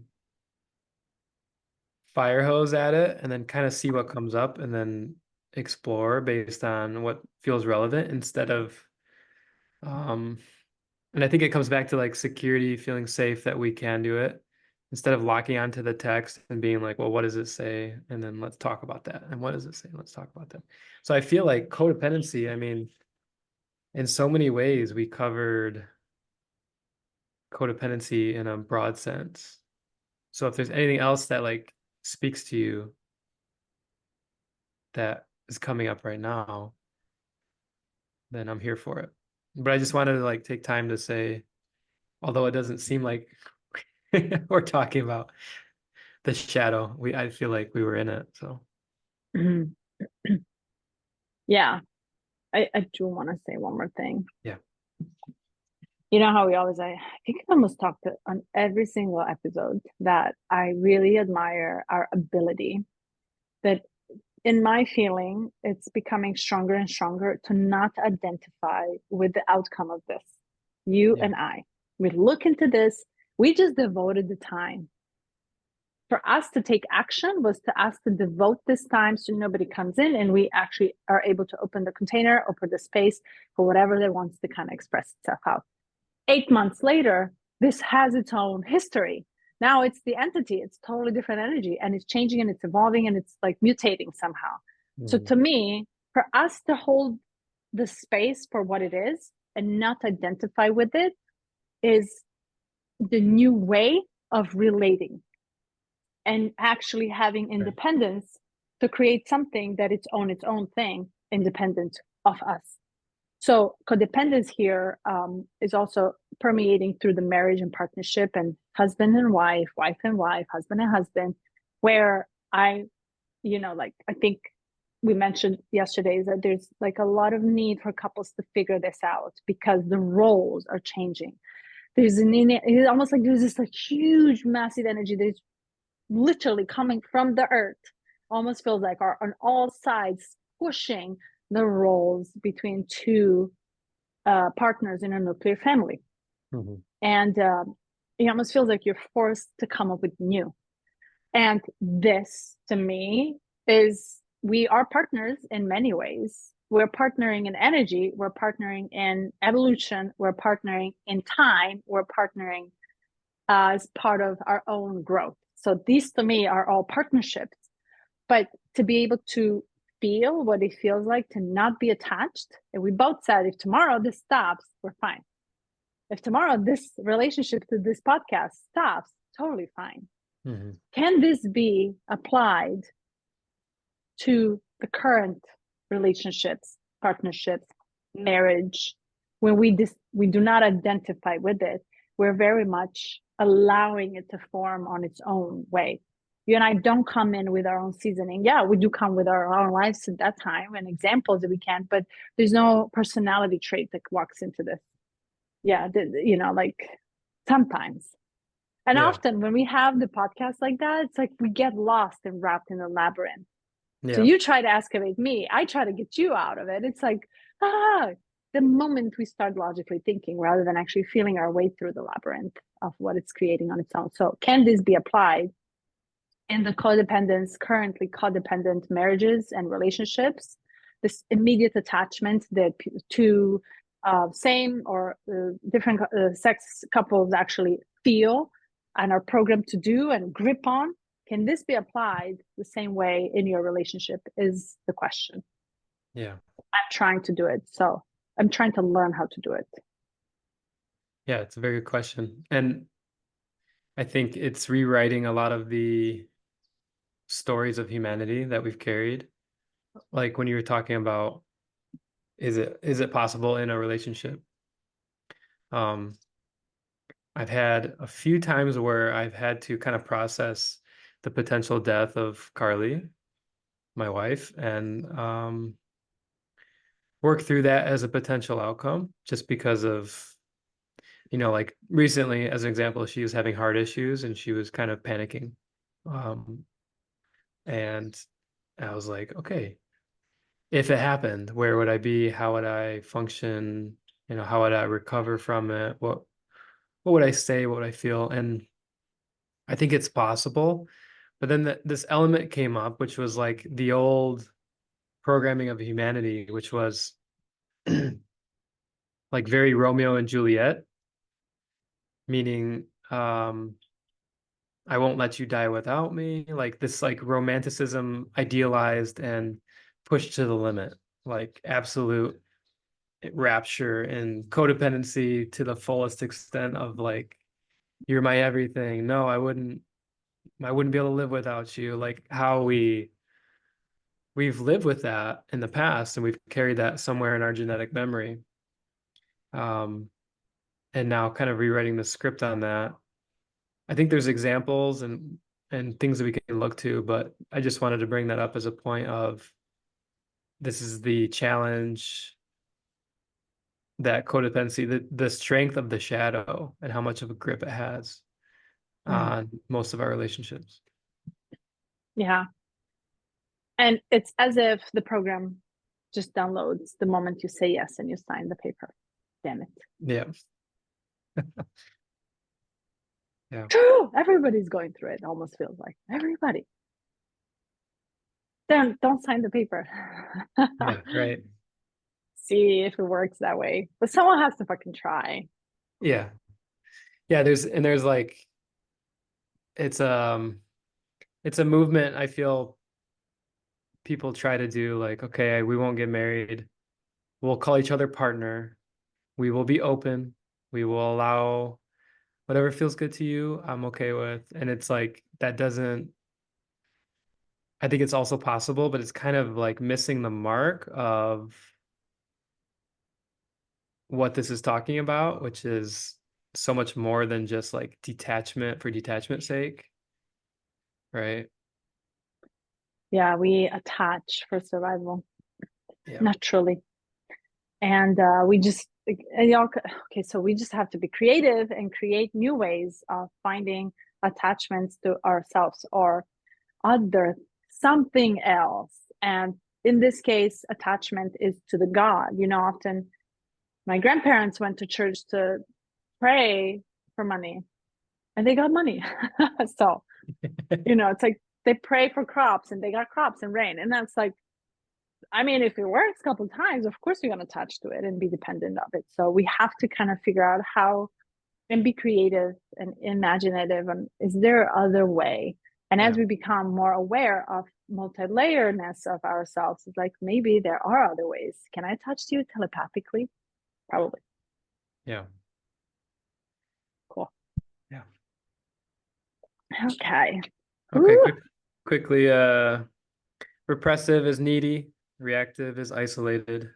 fire hose at it and then kind of see what comes up and then explore based on what feels relevant instead of and I think it comes back to like security, feeling safe that we can do it instead of locking onto the text and being like, well, what does it say? And then let's talk about that. And what does it say? Let's talk about that. So I feel like codependency, I mean, in so many ways, we covered codependency in a broad sense. So if there's anything else that like speaks to you that is coming up right now, then I'm here for it. But I just wanted to like take time to say, although it doesn't seem like we're talking about the shadow, I feel like we were in it. So Yeah. I do want to say one more thing. yeah. You know how I think I almost talked on every single episode that I really admire our ability, that in my feeling, it's becoming stronger and stronger to not identify with the outcome of this. You Yeah. and I, we look into this, we just devoted the time. For us to take action was to us to devote this time so nobody comes in and we actually are able to open the container, open the space for whatever that wants to kind of express itself out. 8 months later, this has its own history. Now it's the entity, it's totally different energy, and it's changing and it's evolving and it's like mutating somehow. So to me, for us to hold the space for what it is and not identify with it is the new way of relating and actually having independence to create something that it's own thing, independent of us. So codependence here is also permeating through the marriage and partnership and husband and wife and wife, husband and husband, where I think we mentioned yesterday is that there's like a lot of need for couples to figure this out because the roles are changing. It's almost like there's this like huge, massive energy that's literally coming from the earth, almost feels like are on all sides pushing the roles between two partners in a nuclear family. And it almost feels like you're forced to come up with new. And this, to me, is we are partners in many ways. We're partnering in energy. We're partnering in evolution. We're partnering in time. We're partnering as part of our own growth. So these, to me, are all partnerships. But to be able to feel what it feels like to not be attached. And we both said, if tomorrow this stops, we're fine. If tomorrow this relationship to this podcast stops, totally fine. Mhm. Can this be applied to the current relationships, partnerships, marriage? When we do not identify with it, we're very much allowing it to form on its own way. You and I don't come in with our own seasoning. Yeah, we do come with our own lives at that time and examples that we can, but there's no personality trait that walks into this. Yeah, you know, like sometimes. And Yeah. often when we have the podcast like that, it's like we get lost and wrapped in a labyrinth. So Yeah. you try to excavate me, I try to get you out of it. It's like, the moment we start logically thinking rather than actually feeling our way through the labyrinth of what it's creating on its own. So can this be applied in the currently codependent marriages and relationships? This immediate attachment that two same or different sex couples actually feel and are programmed to do and grip on. Can this be applied the same way in your relationship is the question. Yeah. I'm trying to do it. So I'm trying to learn how to do it. Yeah, it's a very good question. And I think it's rewriting a lot of the stories of humanity that we've carried. Like when you were talking about, is it possible in a relationship? I've had a few times where I've had to kind of process the potential death of Carly, my wife, and work through that as a potential outcome, just because of, like recently, as an example, she was having heart issues and she was kind of panicking. And I was like, okay, if it happened, where would I be? How would I function? How would I recover from it? What would I say? What would I feel? And I think it's possible. But then this element came up, which was like the old programming of humanity, which was like very Romeo and Juliet, meaning I won't let you die without me. Like this like romanticism idealized and pushed to the limit, like absolute rapture and codependency to the fullest extent of like, you're my everything. No, I wouldn't be able to live without you. Like how we've lived with that in the past and we've carried that somewhere in our genetic memory. And now kind of rewriting the script on that. I think there's examples and things that we can look to, but I just wanted to bring that up as a point of this is the challenge, that codependency, the strength of the shadow and how much of a grip it has on most of our relationships. Yeah. And it's as if the program just downloads the moment you say yes and you sign the paper. Damn it. Yeah. Yeah. Everybody's going through it, almost feels like. Everybody. Then don't sign the paper. Yeah. Right. See if it works that way. But someone has to fucking try. Yeah. Yeah. There's like, it's a movement I feel people try to do, like, okay, we won't get married. We'll call each other partner. We will be open. We will allow whatever feels good to you, I'm okay with. And it's like, that doesn't, I think it's also possible, but it's kind of like missing the mark of what this is talking about, which is so much more than just like detachment for detachment's sake. Right. Yeah, we attach for survival Yeah. naturally. And we just, okay, so we just have to be creative and create new ways of finding attachments to ourselves or other, something else. And in this case, attachment is to the God. Often my grandparents went to church to pray for money and they got money. So, it's like they pray for crops and they got crops and rain. And that's like, if it works a couple of times, of course you're going to attach to it and be dependent of it. So we have to kind of figure out how and be creative and imaginative. And is there other way? And as we become more aware of multi-layerness of ourselves, it's like maybe there are other ways. Can I touch you telepathically? Probably. Yeah. Cool. Yeah. Okay. Okay, Ooh. quickly, repressive is needy, reactive is isolated.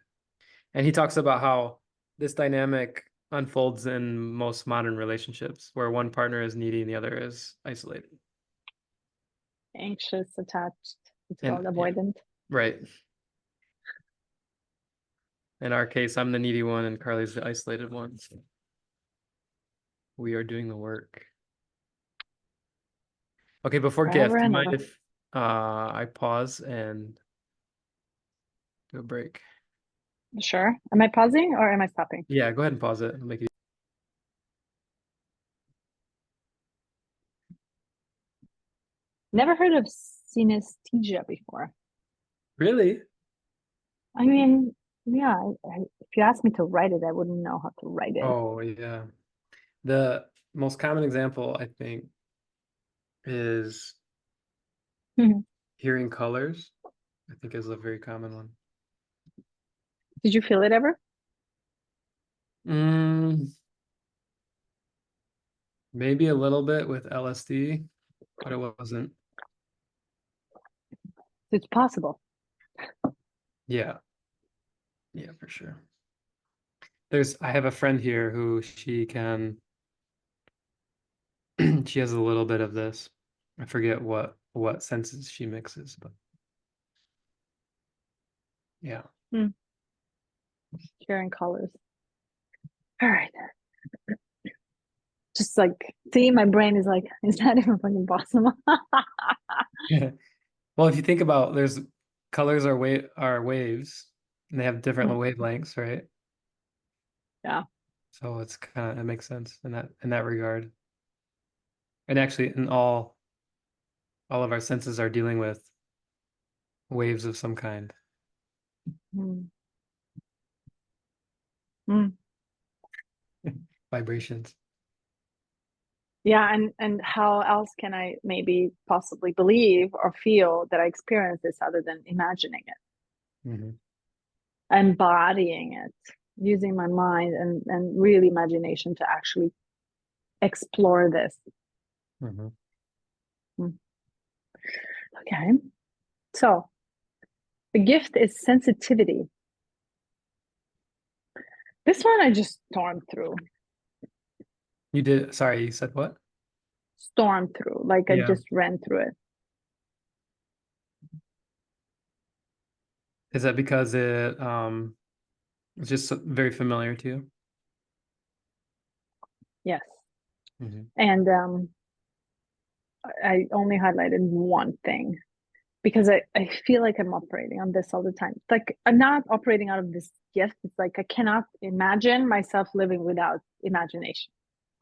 And he talks about how this dynamic unfolds in most modern relationships, where one partner is needy and the other is isolated. Anxious, attached. It's And called yeah, avoidant. right. In our case, I'm the needy one and Carly's the isolated one. So we are doing the work. Okay, before Forever gift, do you and mind ever. if I pause and do a break? Sure. Am I pausing or am I stopping? Yeah, go ahead and pause it. It'll make it. Never heard of synesthesia before. Really? I mean, yeah, if you asked me to write it, I wouldn't know how to write it. Oh, yeah. The most common example, I think, is Mhm. hearing colors. I think is a very common one. Did you feel it ever? Maybe a little bit with LSD, but it wasn't. It's possible. Yeah, yeah, for sure. I have a friend here who she can, she has a little bit of this. I forget what senses she mixes, but yeah. Hearing colors. All right. Just like, see, my brain is like, is that even fucking possible? Well, if you think about there's colors are waves and they have different Mm, wavelengths, right? yeah. So it makes sense in that regard. And actually in all of our senses are dealing with waves of some kind. Mm. Mm. Vibrations. Yeah, and how else can I maybe possibly believe or feel that I experience this other than imagining it, Mhm. embodying it, using my mind and really imagination to actually explore this. Mhm. Okay. So the gift is sensitivity. This one I just stormed through. You did, sorry, you said what? Stormed through. Like I Yeah. just ran through it. Is that because it's just very familiar to you? Yes. Mhm. And I only highlighted one thing because I feel like I'm operating on this all the time. Like I'm not operating out of this gift. It's like I cannot imagine myself living without imagination.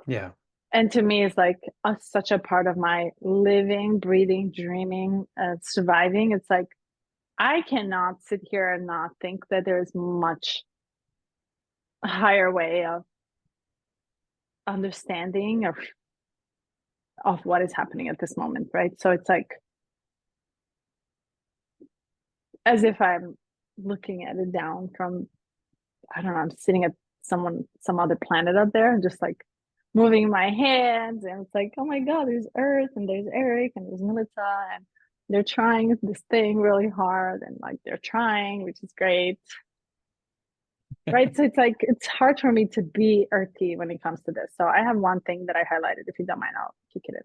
Yeah. And to me, it's like such a part of my living, breathing, dreaming, surviving. It's like I cannot sit here and not think that there's much higher way of understanding of what is happening at this moment, right? So it's like as if I'm looking at it down from, I don't know, I'm sitting at some other planet out there and just like moving my hands. And it's like, oh my God, there's Earth and there's Eric and there's Melissa and they're trying this thing really hard and like they're trying, which is great. Right. So it's like, it's hard for me to be earthy when it comes to this. So I have one thing that I highlighted. If you don't mind, I'll kick it in.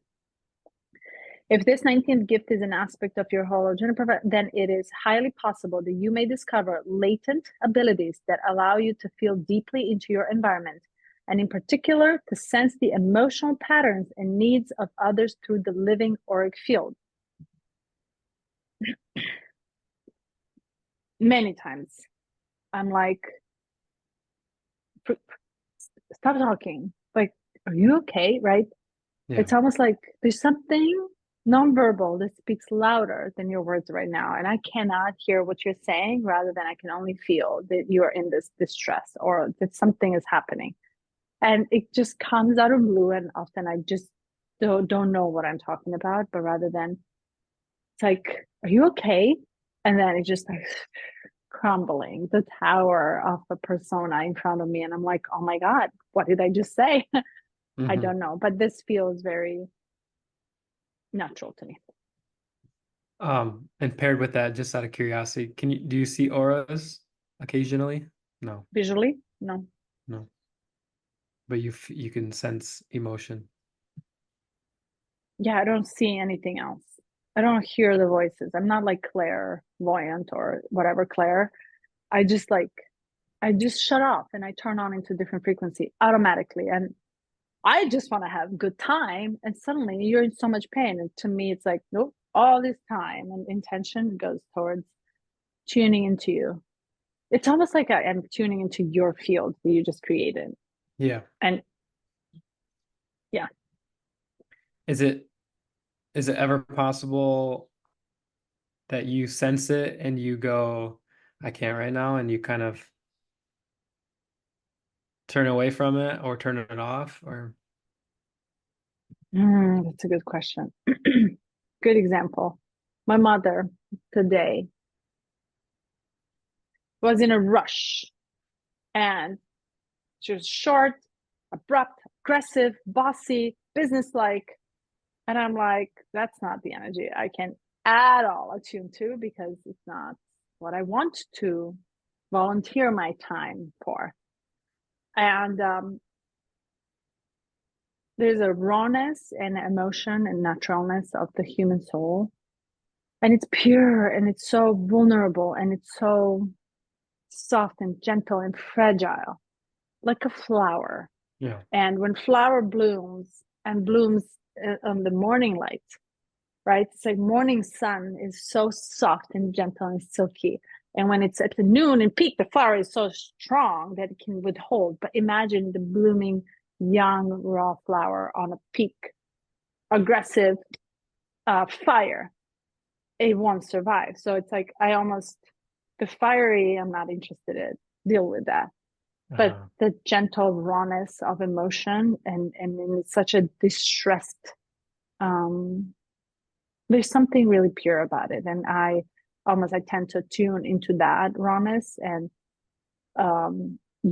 If this 19th gift is an aspect of your hologenesis, then it is highly possible that you may discover latent abilities that allow you to feel deeply into your environment, and in particular, to sense the emotional patterns and needs of others through the living auric field. Many times, I'm like, stop talking. Like, are you okay? Right? Yeah. It's almost like there's something nonverbal that speaks louder than your words right now. And I cannot hear what you're saying, rather than I can only feel that you're in this distress or that something is happening. And it just comes out of blue. And often I just don't know what I'm talking about, but rather than it's like, are you okay? And then it's just like crumbling the tower of a persona in front of me. And I'm like, oh my God, what did I just say? I Mhm. don't know. But this feels very natural to me. And paired with that, just out of curiosity, do you see auras occasionally? No, Visually, no. no. But you can sense emotion. Yeah, I don't see anything else. I don't hear the voices. I'm not like clairvoyant or whatever Claire. I just shut off and I turn on into different frequency automatically. And I just want to have good time. And suddenly you're in so much pain. And to me, it's like, nope, all this time and intention goes towards tuning into you. It's almost like I am tuning into your field that you just created. Yeah. And yeah. Is it ever possible that you sense it and you go, I can't right now, and you kind of turn away from it or turn it off? Or That's a good question. Good example. My mother today was in a rush and she was short, abrupt, aggressive, bossy, businesslike. And I'm like, that's not the energy I can at all attune to because it's not what I want to volunteer my time for. And there's a rawness and emotion and naturalness of the human soul. And it's pure and it's so vulnerable and it's so soft and gentle and fragile, like a flower. yeah. And when flower blooms and blooms on the morning light, right? It's like morning sun is so soft and gentle and silky. And when it's at the noon and peak, the flower is so strong that it can withhold. But imagine the blooming young raw flower on a peak, aggressive fire. It won't survive. So it's like the fiery, I'm not interested in, deal with that. But the gentle rawness of emotion and it's such a distressed, there's something really pure about it. And I tend to tune into that rawness and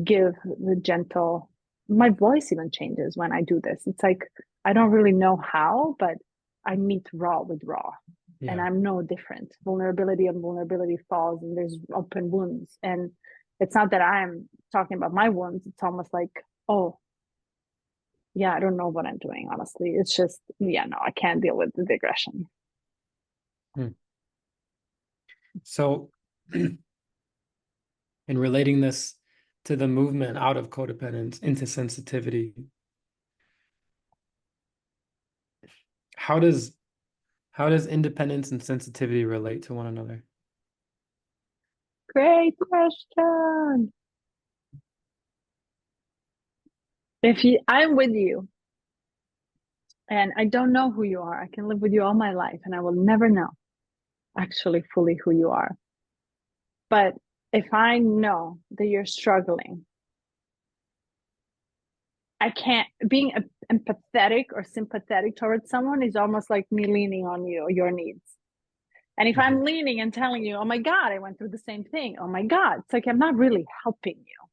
give the gentle, my voice even changes when I do this. It's like, I don't really know how, but I meet raw with raw. Yeah. And I'm no different. Vulnerability and vulnerability falls and there's open wounds. And it's not that I'm talking about my wounds. It's almost like, oh, yeah, I don't know what I'm doing, honestly. It's just, yeah, no, I can't deal with the aggression. So in relating this to the movement out of codependence into sensitivity, how does independence and sensitivity relate to one another? Great question. I'm with you and I don't know who you are. I can live with you all my life and I will never know actually fully who you are. But if I know that you're struggling, I can't, being empathetic or sympathetic towards someone is almost like me leaning on you, your needs. And if I'm leaning and telling you, oh my God, I went through the same thing. Oh my God, it's like I'm not really helping you.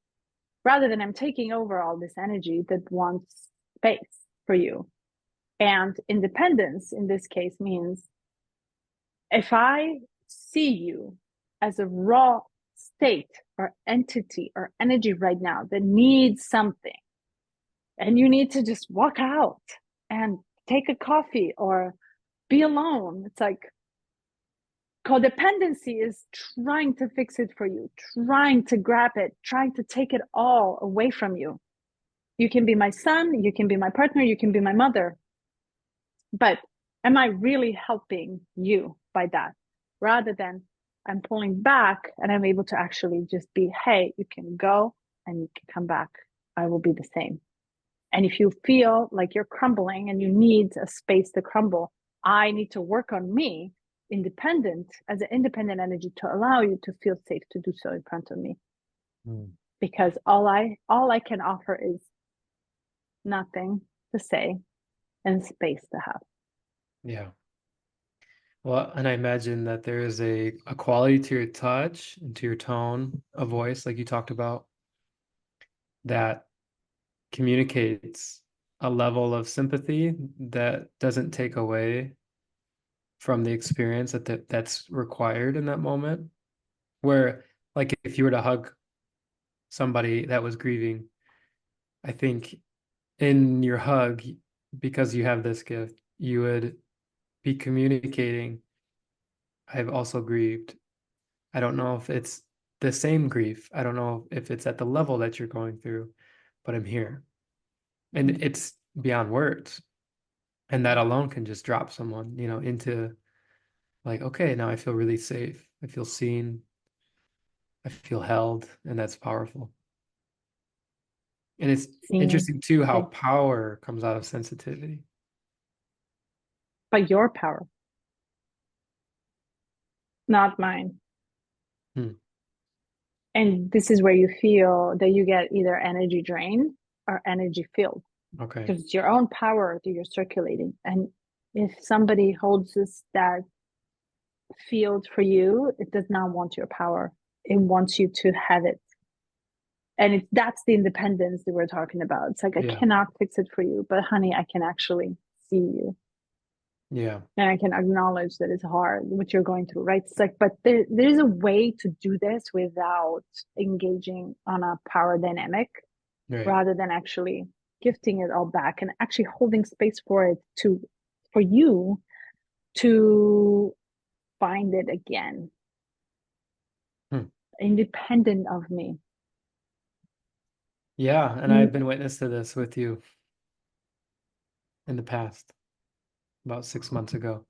Rather than I'm taking over all this energy that wants space for you. And independence in this case means if I see you as a raw state or entity or energy right now that needs something, and you need to just walk out and take a coffee or be alone. It's like codependency is trying to fix it for you, trying to grab it, trying to take it all away from you. You can be my son, you can be my partner, you can be my mother. But am I really helping you by that? Rather than I'm pulling back and I'm able to actually just be, hey, you can go and you can come back. I will be the same. And if you feel like you're crumbling and you need a space to crumble, I need to work on me as an independent energy to allow you to feel safe to do so in front of me. Because all I can offer is nothing to say and space to have. Yeah. Well, and I imagine that there is a quality to your touch and to your tone of voice, like you talked about, that communicates a level of sympathy that doesn't take away from the experience that's required in that moment. Where, like, if you were to hug somebody that was grieving, I think in your hug, because you have this gift, you would be communicating, I've also grieved. I don't know if it's the same grief. I don't know if it's at the level that you're going through, but I'm here. And it's beyond words. And that alone can just drop someone, into like, okay, now I feel really safe. I feel seen. I feel held, and that's powerful. And it's Seen interesting too how okay. power comes out of sensitivity. By your power, not mine. Hmm. And this is where you feel that you get either energy drained or energy filled, Okay. because it's your own power that you're circulating. And if somebody holds that field for you, it does not want your power. It wants you to have it. And that's the independence that we're talking about. It's like, I Yeah. cannot fix it for you, but honey, I can actually see you. Yeah. And I can acknowledge that it's hard what you're going through, right? It's like, but there's a way to do this without engaging on a power dynamic, Right. rather than actually gifting it all back and actually holding space for it for you to find it again, independent of me. Yeah. And I've been witness to this with you in the past, about 6 months ago.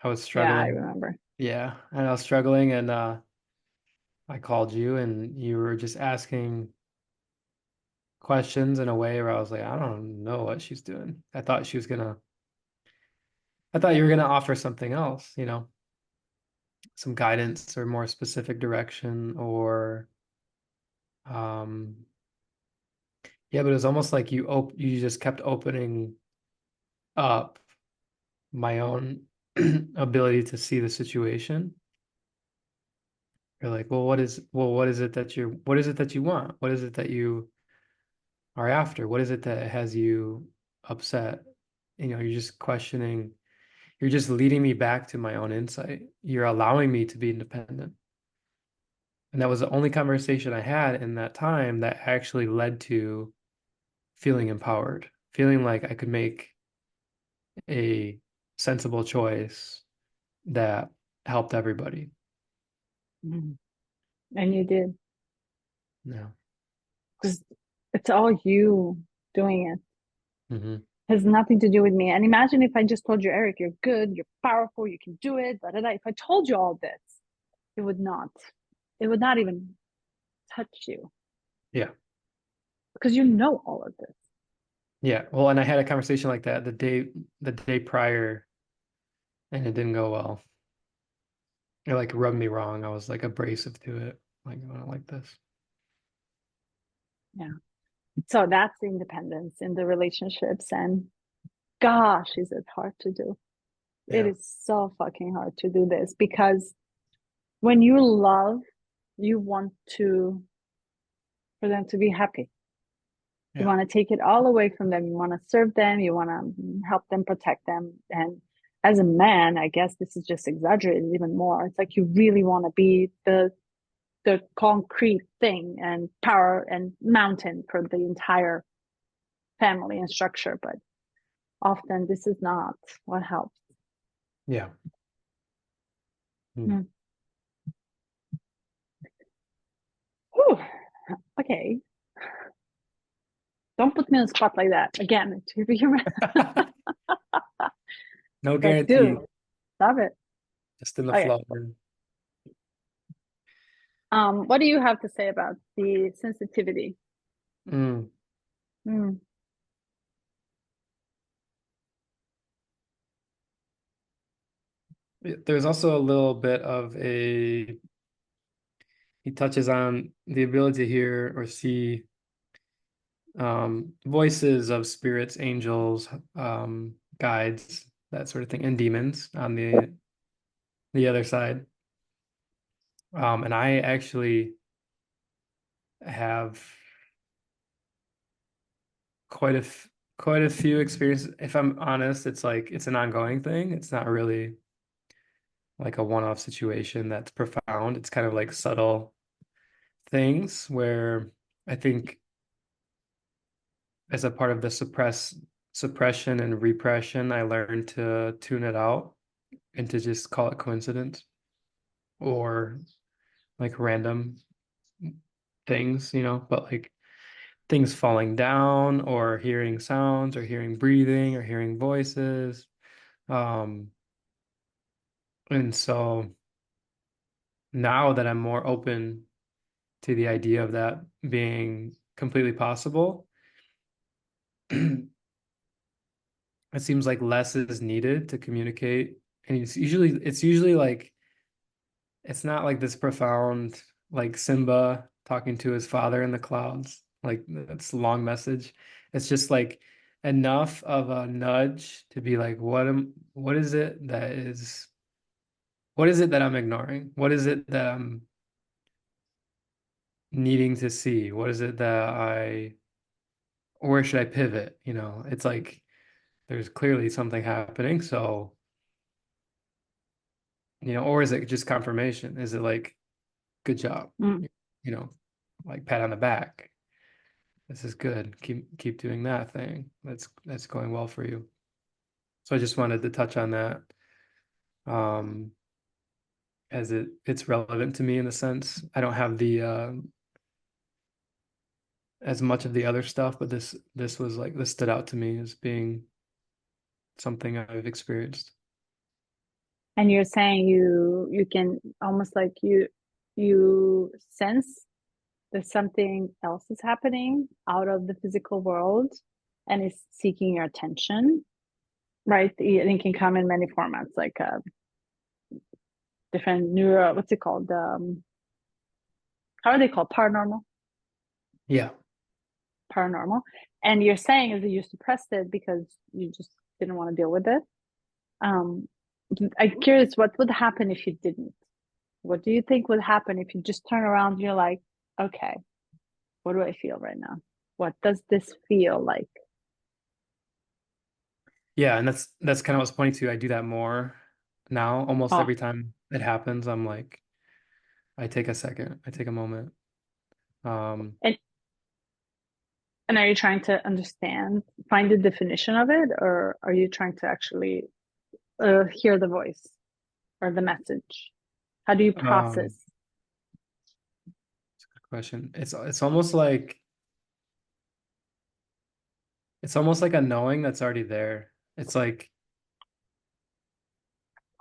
I was Yeah, struggling. I remember. Yeah. And I was struggling, and I called you, and you were just asking questions in a way where I was like, I don't know what she's doing. I thought you were gonna offer something else, some guidance or more specific direction, or yeah, but it was almost like you just kept opening up my own ability to see the situation. You're like, well, what is it that you want? What is it that you are after? What is it that has you upset? You're just questioning, you're just leading me back to my own insight. You're allowing me to be independent. And that was the only conversation I had in that time that actually led to feeling empowered, feeling like I could make a sensible choice that helped everybody. And you did, Yeah. because it's all you doing it. Mm-hmm. Has nothing to do with me. And imagine if I just told you, Eric, you're good, you're powerful, you can do it. Blah, blah, blah. If I told you all this, it would not even touch you, Yeah. because you know all of this. Yeah. Well, and I had a conversation like that the day prior, and it didn't go well. It like rubbed me wrong. I was like abrasive to it. Like, I don't like this. Yeah. So that's the independence in the relationships. And gosh, is it hard to do. It Yeah. is so fucking hard to do this, because when you love, you want for them to be happy. You want to take it all away from them. You want to serve them. You want to help them, protect them. And as a man, I guess this is just exaggerated even more. It's like you really want to be the concrete thing and power and mountain for the entire family and structure. But often this is not what helps. Yeah. Mm. Whew. Okay. Don't put me on the spot like that again. No Like, guarantee. dude, stop it. Just in the Okay. flow. What do you have to say about the sensitivity? Mm. Mm. There's also a little bit of he touches on the ability to hear or see voices of spirits, angels, guides, that sort of thing, and demons on the other side. And I actually have quite quite a few experiences. If I'm honest, it's like it's an ongoing thing. It's not really like a one-off situation that's profound. It's kind of like subtle things where I think as a part of the suppression and repression, I learned to tune it out and to just call it coincidence or like random things, but like things falling down or hearing sounds or hearing breathing or hearing voices. Um, and so now that I'm more open to the idea of that being completely possible, it seems like less is needed to communicate. And it's usually like it's not like this profound like Simba talking to his father in the clouds. Like that's a long message. It's just like enough of a nudge to be like, what is it that I'm ignoring? What is it that I'm needing to see? What is it that where should I pivot? It's like there's clearly something happening. So, or is it just confirmation? Is it like, good job? Mm. You know, like pat on the back. This is good. Keep doing that thing. That's going well for you. So I just wanted to touch on that. As it's relevant to me in the sense I don't have the as much of the other stuff, but this was like this stood out to me as being something I've experienced. And you're saying you can almost like you sense that something else is happening out of the physical world and is seeking your attention, right? And it can come in many formats, like different what's it called? How are they called? Yeah. Paranormal. And you're saying is that you suppressed it because you just didn't want to deal with it. I'm curious, what would happen if you didn't? What do you think would happen if you just turn around and you're like, okay, what do I feel right now? What does this feel like? Yeah, and that's kind of what's pointing to. I do that more now. Almost Oh, every time it happens, I'm like, I take a second, I take a moment. and are you trying to understand, find the definition of it, or are you trying to actually hear the voice or the message? How do you process? It's a good question. It's almost like a knowing that's already there. It's like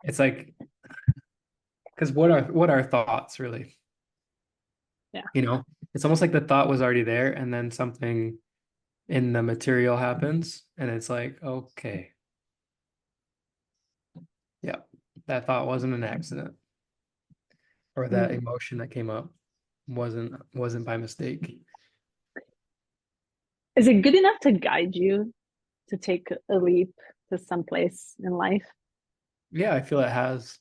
because what are thoughts really? Yeah. It's almost like the thought was already there, and then something in the material happens, and it's like, okay, yeah, that thought wasn't an accident, or that Mm. emotion that came up wasn't by mistake. Is it good enough to guide you to take a leap to someplace in life? Yeah, I feel it has.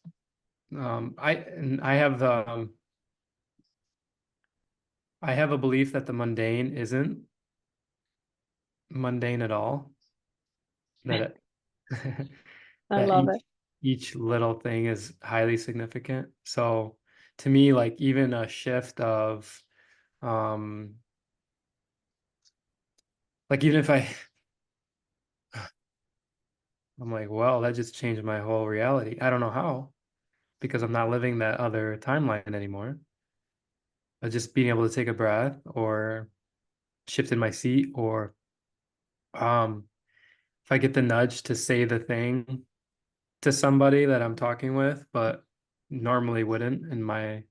I have a belief that the mundane isn't mundane at all. That it, I that love each it. each little thing is highly significant. So to me, like even a shift of um like even if I'm like, well, that just changed my whole reality. I don't know how, because I'm not living that other timeline anymore. But just being able to take a breath or shift in my seat or um if I get the nudge to say the thing to somebody that I'm talking with, but normally wouldn't in my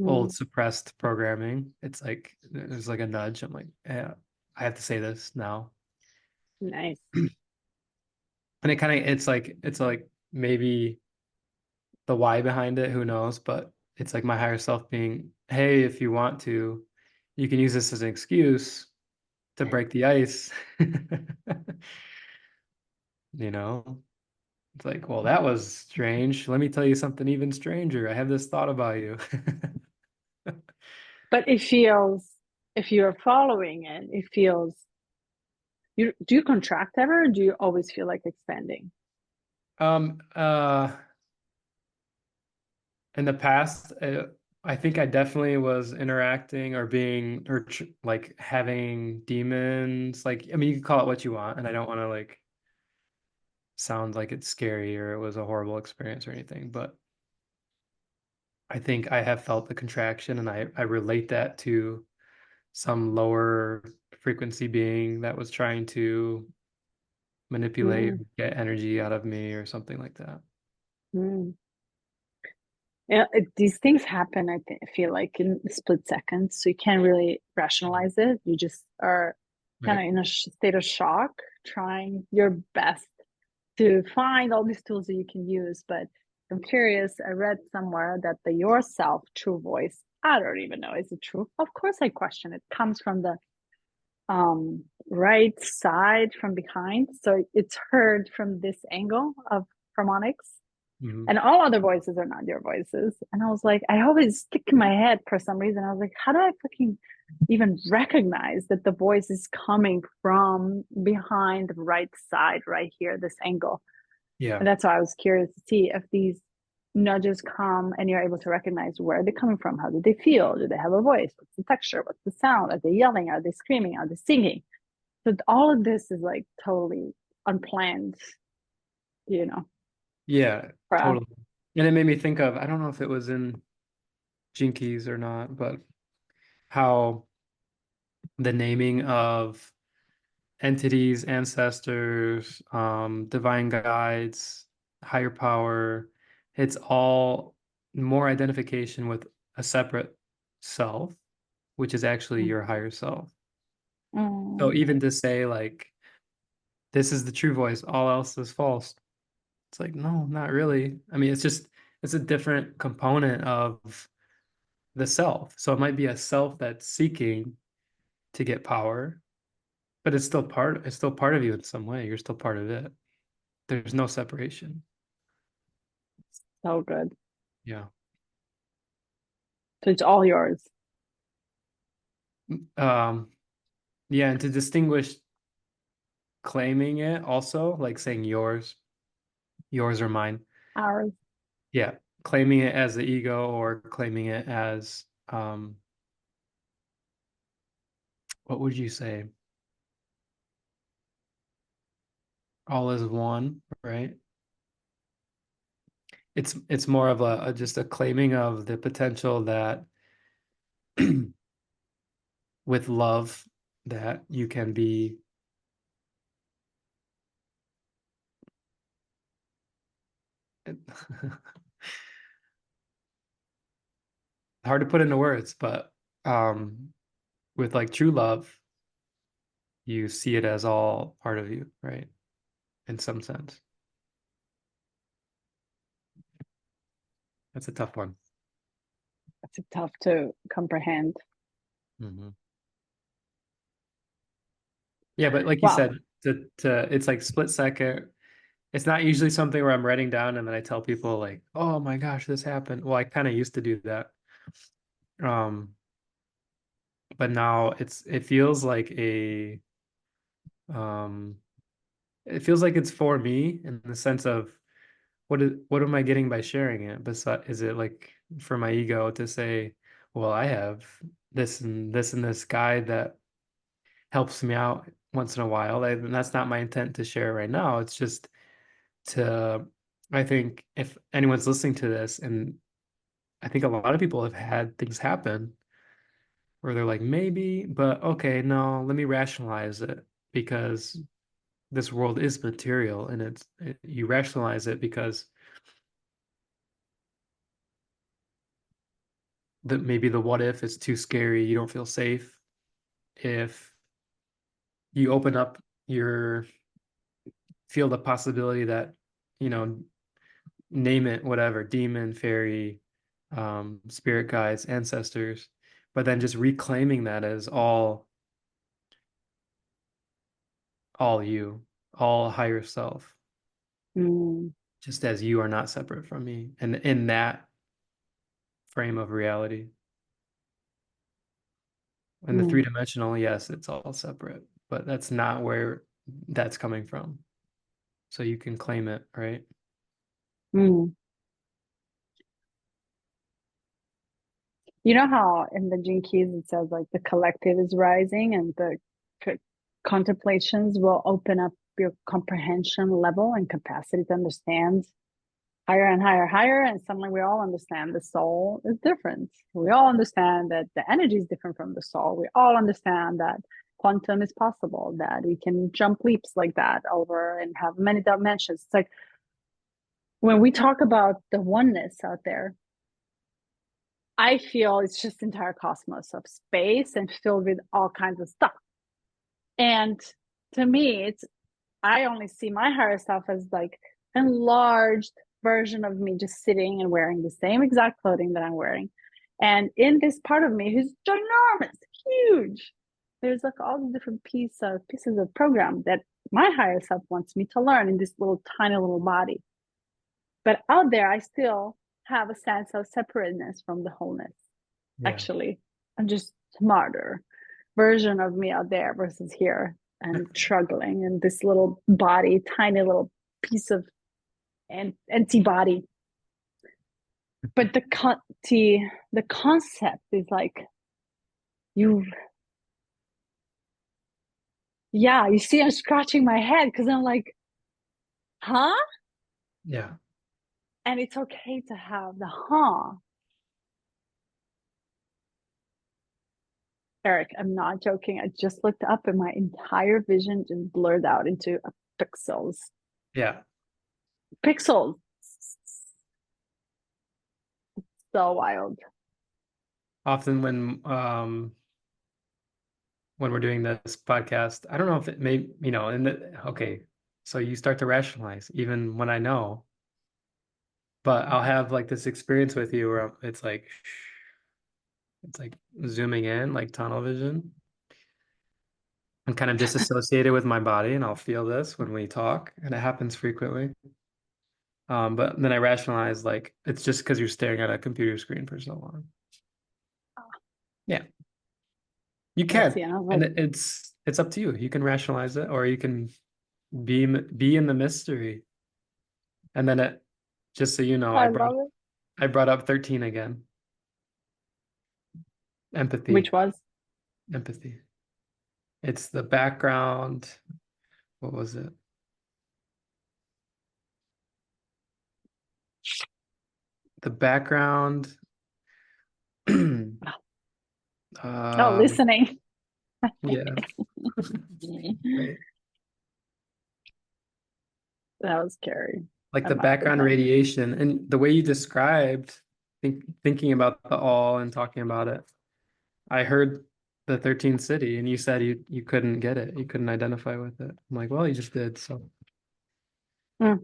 old Mm, suppressed programming. It's like there's like a nudge. I'm like, yeah, I have to say this now. nice. And it's like maybe the why behind it, who knows, but it's like my higher self being, hey, if you want to, you can use this as an excuse to break the ice. You know? It's like, well, that was strange. Let me tell you something even stranger. I have this thought about you. But it feels, if you're following it, it feels Do you contract ever, or do you always feel like expanding? Um, in the past, I think I definitely was interacting or being or like having demons. Like, I mean, you can call it what you want, and I don't want to like sound like it's scary or it was a horrible experience or anything, but I think I have felt the contraction, and I relate that to some lower frequency being that was trying to manipulate, Mm, get energy out of me or something like that. mm. Yeah, these things happen, I feel like in split seconds, so you can't really rationalize it. You just are kind Right. of in a state of shock, trying your best to find all these tools that you can use. But I'm curious, I read somewhere that the yourself true voice, I don't even know, is it true? Of course I question it. Comes from the right side from behind. So it's heard from this angle of harmonics. Mhm. And all other voices are not your voices. And I was like, I always stick in my head for some reason. I was like, how do I fucking even recognize that the voice is coming from behind the right side, right here, this angle? Yeah. And that's why I was curious to see if these nudges come and you're able to recognize where they're coming from. How do they feel? Do they have a voice? What's the texture? What's the sound? Are they yelling? Are they screaming? Are they singing? So all of this is like totally unplanned, you know. Yeah, Crap. totally. And it made me think of, I don't know if it was in Jinkies or not, but how the naming of entities, ancestors, divine guides, higher power, it's all more identification with a separate self, which is actually your higher self. So Mm. even to say like, this is the true voice, all else is false. It's like, no, not really. I mean, it's a different component of the self. So it might be a self that's seeking to get power, but it's still part of you in some way. You're still part of it. There's no separation. So good. Yeah. So it's all yours. Um, yeah, and to distinguish claiming it also, like saying yours or mine. Ours. Yeah. Claiming it as the ego or claiming it as what would you say? All is one, right? It's more of just a claiming of the potential that with love that you can be hard to put into words, but with like true love, you see it as all part of you, right? In some sense. That's a tough one. It's tough to comprehend. Hmm. Yeah, but like you Wow. said, to it's like split second. It's not usually something where I'm writing down and then I tell people like, oh my gosh, this happened. Well, I kind of used to do that. Um, but now it feels like a um it feels like it's for me in the sense of what am I getting by sharing it? Besides, is it like for my ego to say, well, I have this and this and this guide that helps me out once in a while. And that's not my intent to share right now. It's just to, I think if anyone's listening to this, and I think a lot of people have had things happen where they're like, maybe, but okay, no, let me rationalize it because this world is material and you rationalize it because maybe the what if is too scary, you don't feel safe. If you open up your field of possibility that, you know, name it, whatever, demon, fairy, spirit guides, ancestors, but then just reclaiming that as all you, all higher self, Mm, just as you are not separate from me. And in that frame of reality, in the mm. three-dimensional, yes, it's all separate. but that's not where that's coming from. So you can claim it, right? Mm. You know how in the Gene Keys it says like the collective is rising and the contemplations will open up your comprehension level and capacity to understand higher and higher, higher. And suddenly we all understand the soul is different. We all understand that the energy is different from the soul. We all understand that quantum is possible, that we can jump leaps like that over and have many dimensions. It's like when we talk about the oneness out there, I feel it's just entire cosmos of space and filled with all kinds of stuff. And to me, I only see my higher self as like enlarged version of me just sitting and wearing the same exact clothing that I'm wearing. And in this part of me who's ginormous, huge, there's like all the different pieces of program that my higher self wants me to learn in this little tiny little body. But out there, I still have a sense of separateness from the wholeness. Yeah. Actually, I'm just smarter version of me out there versus here, and struggling in this little body, tiny little piece of empty body. But the concept is like you see I'm scratching my head because I'm like, huh? Yeah. And it's okay to have the huh. Eric, I'm not joking. I just looked up and my entire vision just blurred out into pixels. Yeah. Pixels. So wild. Often when we're doing this podcast, I don't know if it may, okay, so you start to rationalize even when I know, but I'll have like this experience with you where it's like zooming in, like tunnel vision. I'm kind of disassociated with my body, and I'll feel this when we talk, and it happens frequently. But then I rationalize like it's just because you're staring at a computer screen for so long. Yeah. You can, and it's up to you. You can rationalize it, or you can be in the mystery. And then just so you know, I love it. I brought up 13 again. Empathy. Which was? Empathy. It's the background. What was it? The background. Listening. Yeah. Right. That was scary. Like the background radiation, and the way you described thinking about the all and talking about it, I heard the 13th city, and you said you couldn't get it, you couldn't identify with it. I'm like, well, you just did, so. Yeah.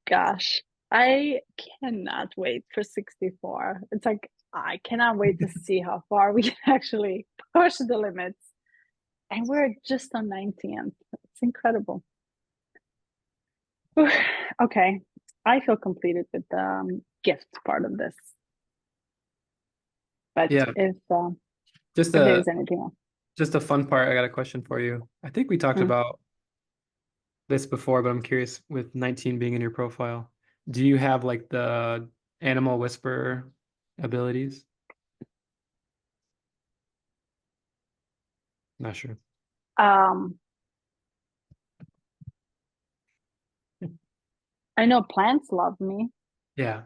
Gosh, I cannot wait for 64. It's like I cannot wait to see how far we can actually push the limits. And we're just on 19th. It's incredible. Okay, I feel completed with the gift part of this. But Yeah. if there's anything else. Just a fun part, I got a question for you. I think we talked about this before, but I'm curious with 19 being in your profile. Do you have like the animal whisper abilities? Not sure. I know plants love me. Yeah.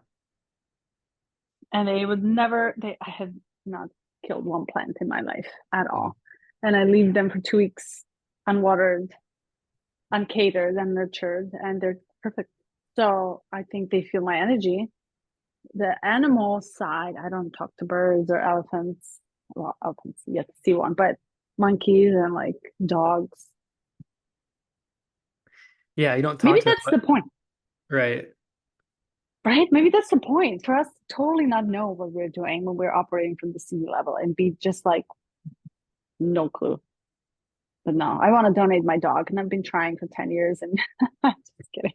And they would never, I have not killed one plant in my life at all. And I leave them for 2 weeks unwatered, uncatered, and nurtured, and they're perfect. So I think they feel my energy. The animal side, I don't talk to birds or elephants. Well, elephants, yet to see one, but monkeys and like dogs. Yeah, you don't talk Maybe to them, that's the point. right. Right? Maybe that's the point for us to totally not know what we're doing when we're operating from the sea level and be just like, no clue. But no, I want to donate my dog, and I've been trying for 10 years, and I'm just kidding.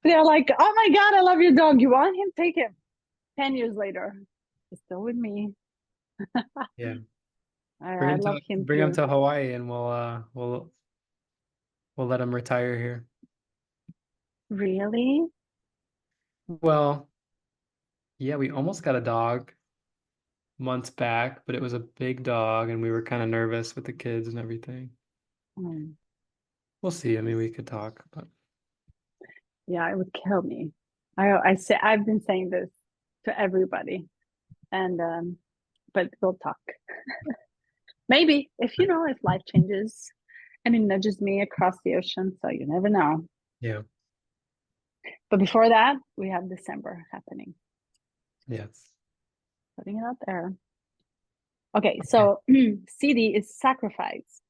They're like, oh my God, I love your dog. You want him? Take him. 10 years later, he's still with me. Yeah. I love him bring him too. to Hawaii, and we'll let him retire here. Really? Well, yeah, we almost got a dog months back, but it was a big dog, and we were kind of nervous with the kids and everything. Mm. We'll see. I mean, we could talk, but Yeah, it would kill me. I say I've been saying this to everybody, and but we'll talk. Maybe if if life changes and it nudges me across the ocean, so you never know. yeah, But before that, we have December happening. yes, Putting it out there. Okay, so CD is sacrifice,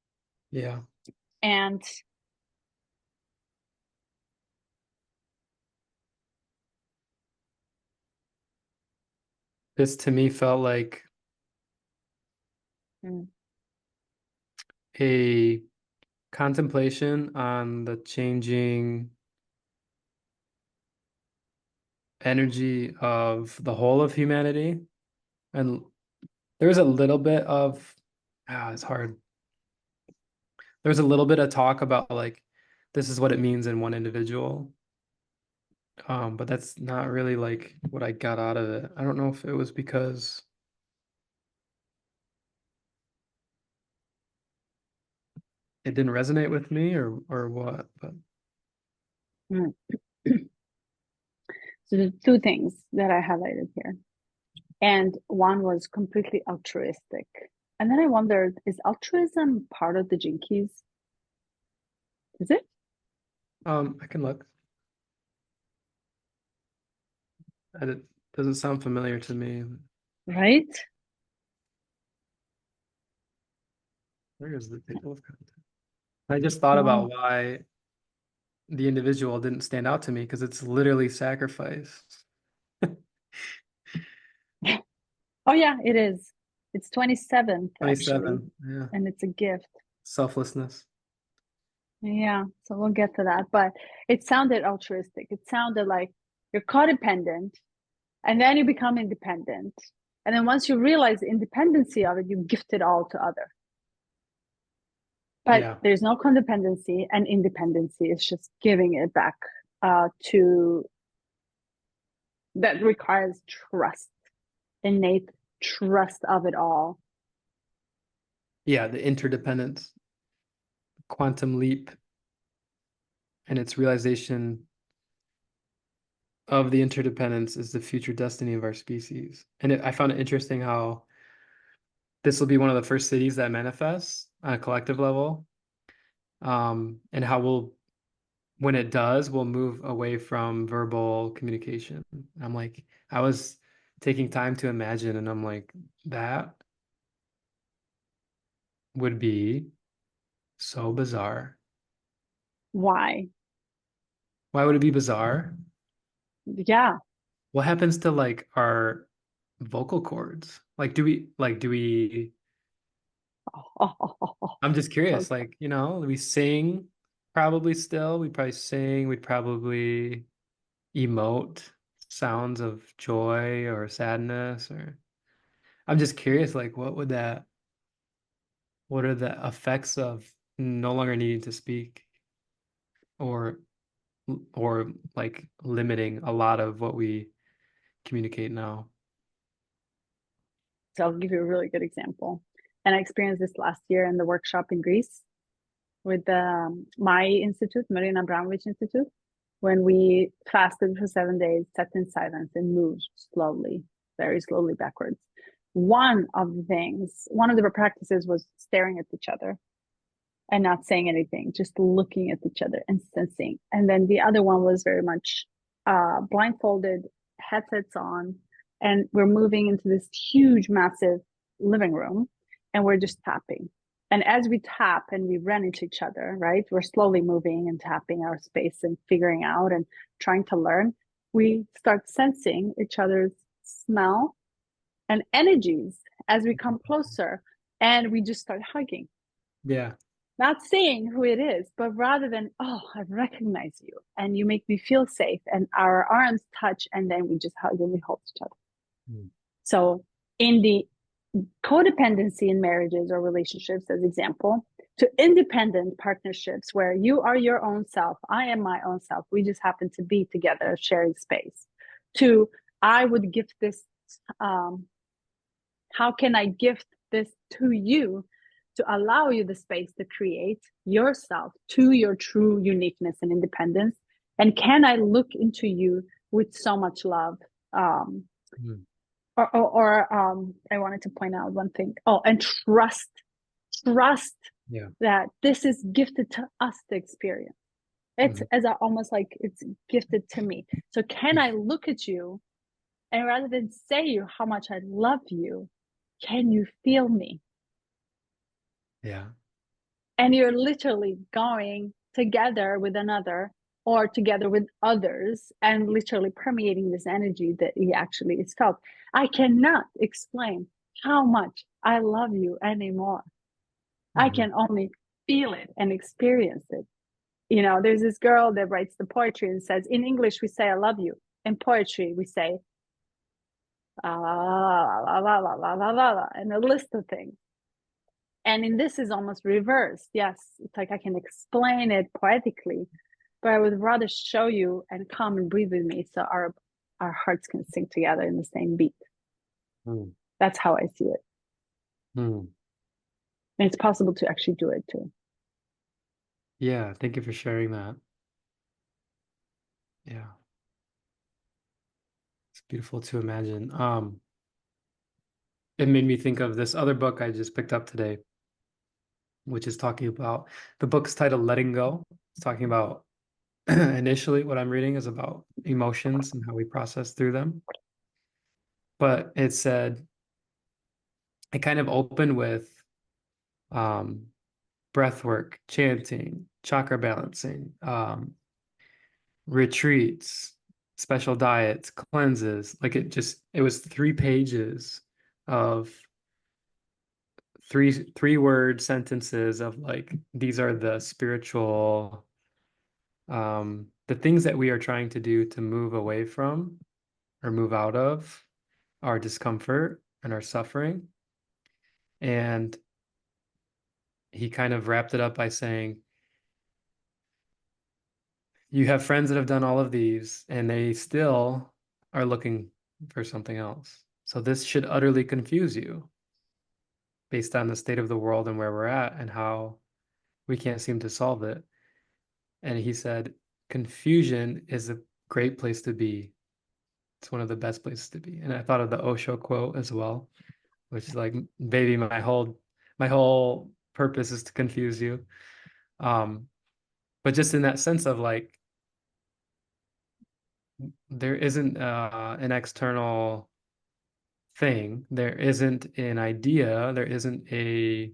yeah. and This to me felt like mm, a contemplation on the changing energy of the whole of humanity. And there was a little bit of, it's hard. There's a little bit of talk about like, this is what it means in one individual. But that's not really like what I got out of it. I don't know if it was because it didn't resonate with me or what, but mm. So there's two things that I highlighted here. And one was completely altruistic. And then I wondered, is altruism part of the Gene Keys? Is it? I can look. It doesn't sound familiar to me. Right? Where is the table of content? I just thought Wow. about why the individual didn't stand out to me because it's literally sacrifice. Oh, yeah, it is. It's 27th, actually. 27, yeah. And it's a gift. Selflessness. Yeah, so we'll get to that. But it sounded altruistic. It sounded like you're codependent and then you become independent. And then once you realize the independency of it, you gift it all to others. But Yeah. there's no codependency, and independency is just giving it back to that requires trust, innate trust of it all. Yeah, the interdependence, quantum leap, and its realization of the interdependence is the future destiny of our species. And I found it interesting how this will be one of the first cities that manifests on a collective level. And how when it does, we'll move away from verbal communication. I was taking time to imagine, and I'm like, that would be so bizarre. Why? Why would it be bizarre? Yeah. What happens to like our vocal cords? Do we I'm just curious, So like, we sing probably still. We'd probably sing, we'd probably emote sounds of joy or sadness, or I'm just curious, like, what are the effects of no longer needing to speak, or like limiting a lot of what we communicate now? I'll give you a really good example. And I experienced this last year in the workshop in Greece with the my institute, Marina Abramovich Institute, when we fasted for 7 days, sat in silence, and moved slowly, very slowly backwards. One of the practices was staring at each other and not saying anything, just looking at each other and sensing. And then the other one was very much blindfolded, headsets on, and we're moving into this huge, massive living room, and we're just tapping. And as we tap and we run into each other, right, we're slowly moving and tapping our space and figuring out and trying to learn. We start sensing each other's smell and energies as we come closer, and we just start hugging. Yeah. Not saying who it is, but rather than, oh, I recognize you and you make me feel safe, and our arms touch, and then we just hug and we hold each other. Mm. So in the codependency in marriages or relationships, as example, to independent partnerships where you are your own self, I am my own self, we just happen to be together sharing space, to I would gift this, how can I gift this to you to allow you the space to create yourself to your true uniqueness and independence, and can I look into you with so much love? I wanted to point out one thing. Oh, and trust Yeah. that this is gifted to us to experience. It's as almost like it's gifted to me. So can I look at you, and rather than say you how much I love you, can you feel me? Yeah. And you're literally going together with another or together with others and literally permeating this energy that he actually is felt. I cannot explain how much I love you anymore. I can only feel it and experience it. You know, there's this girl that writes the poetry and says, in English, we say, I love you. In poetry, we say, la, la, la, la, la, la, la, la, la, and a list of things. And in this is almost reversed. Yes, it's like I can explain it poetically, but I would rather show you and come and breathe with me so our hearts can sing together in the same beat. That's how I see it. And it's possible to actually do it too. Yeah, thank you for sharing that. Yeah. It's beautiful to imagine. It made me think of this other book I just picked up today, which is talking about, the book's titled Letting Go. It's talking about, initially what I'm reading is about emotions and how we process through them. But it said, it kind of opened with breath work, chanting, chakra balancing, retreats, special diets, cleanses. Like it was 3 pages of three word sentences of like, these are the spiritual, the things that we are trying to do to move away from or move out of our discomfort and our suffering. And he kind of wrapped it up by saying, you have friends that have done all of these and they still are looking for something else. So this should utterly confuse you based on the state of the world and where we're at and how we can't seem to solve it. And he said, confusion is a great place to be. It's one of the best places to be. And I thought of the Osho quote as well, which is like, baby, my whole purpose is to confuse you. But just in that sense of like, there isn't an external thing, there isn't an idea, there isn't a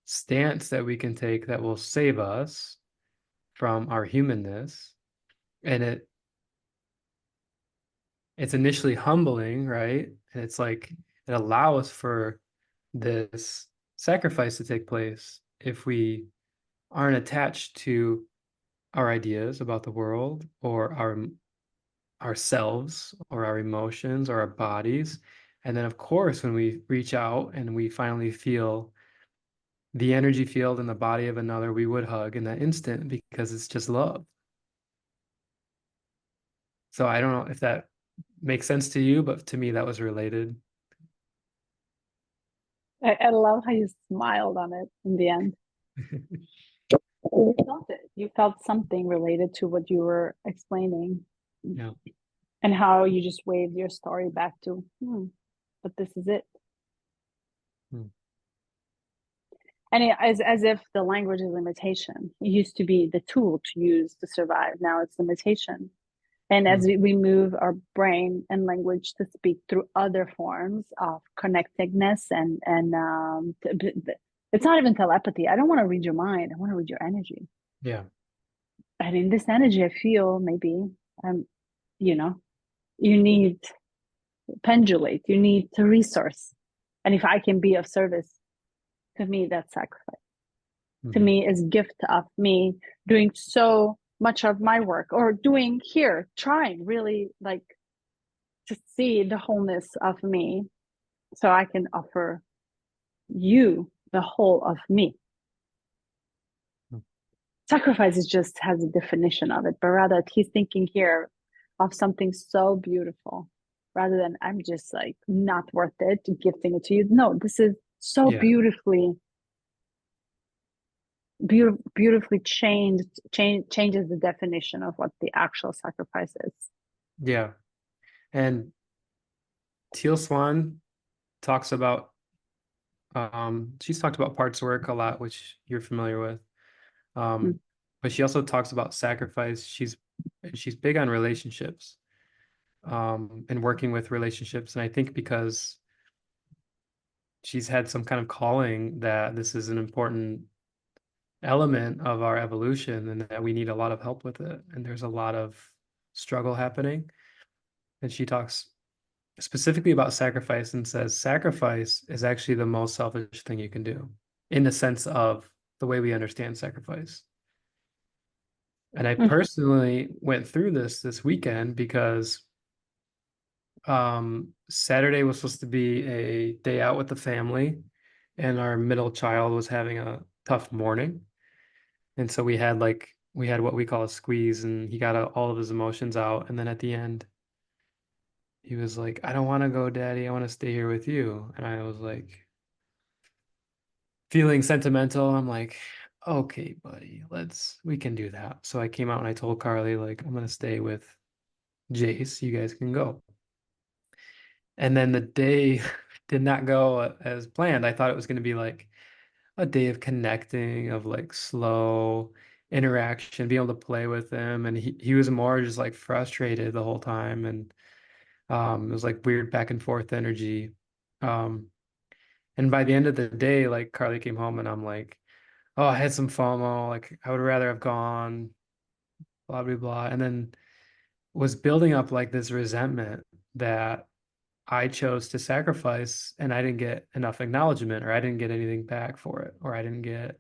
stance that we can take that will save us from our humanness. And it's initially humbling, right? And it's like it allows for this sacrifice to take place if we aren't attached to our ideas about the world or ourselves or our emotions or our bodies. And then of course, when we reach out and we finally feel the energy field in the body of another, we would hug in that instant because it's just love. So I don't know if that makes sense to you, but to me that was related. I love how you smiled on it in the end. You felt it. You felt something related to what you were explaining. Yeah. And how you just waved your story back to, but this is it. And as if the language is limitation. It used to be the tool to use to survive. Now it's limitation. And as we move our brain and language to speak through other forms of connectedness and it's not even telepathy. I don't want to read your mind. I want to read your energy. Yeah. And in this energy, I feel maybe, you need to pendulate. You need to resource. And if I can be of service, to me, that's sacrifice. To me, is gift of me doing so much of my work or trying really like to see the wholeness of me so I can offer you the whole of me. Sacrifice is just has a definition of it, but rather he's thinking here of something so beautiful rather than I'm just like not worth it gifting it to you. No, this is so Yeah. beautifully changes the definition of what the actual sacrifice is. Yeah. And Teal Swan talks about, she's talked about parts work a lot, which you're familiar with. Mm. But she also talks about sacrifice. She's big on relationships, and working with relationships. And I think because she's had some kind of calling that this is an important element of our evolution and that we need a lot of help with it. And there's a lot of struggle happening. And she talks specifically about sacrifice and says sacrifice is actually the most selfish thing you can do in the sense of the way we understand sacrifice. And I personally went through this weekend because Saturday was supposed to be a day out with the family, and our middle child was having a tough morning. And so we had what we call a squeeze, and he got all of his emotions out. And then at the end, he was like, I don't want to go, Daddy. I want to stay here with you. And I was like, feeling sentimental. I'm like, okay, buddy, we can do that. So I came out and I told Carly, like, I'm gonna stay with Jace. You guys can go. And then the day did not go as planned. I thought it was going to be like a day of connecting, of like slow interaction, being able to play with him. And he was more just like frustrated the whole time. And it was like weird back and forth energy. And by the end of the day, like Carly came home and I'm like, oh, I had some FOMO. Like I would rather have gone, blah, blah, blah. And then was building up like this resentment that I chose to sacrifice and I didn't get enough acknowledgement, or I didn't get anything back for it, or I didn't get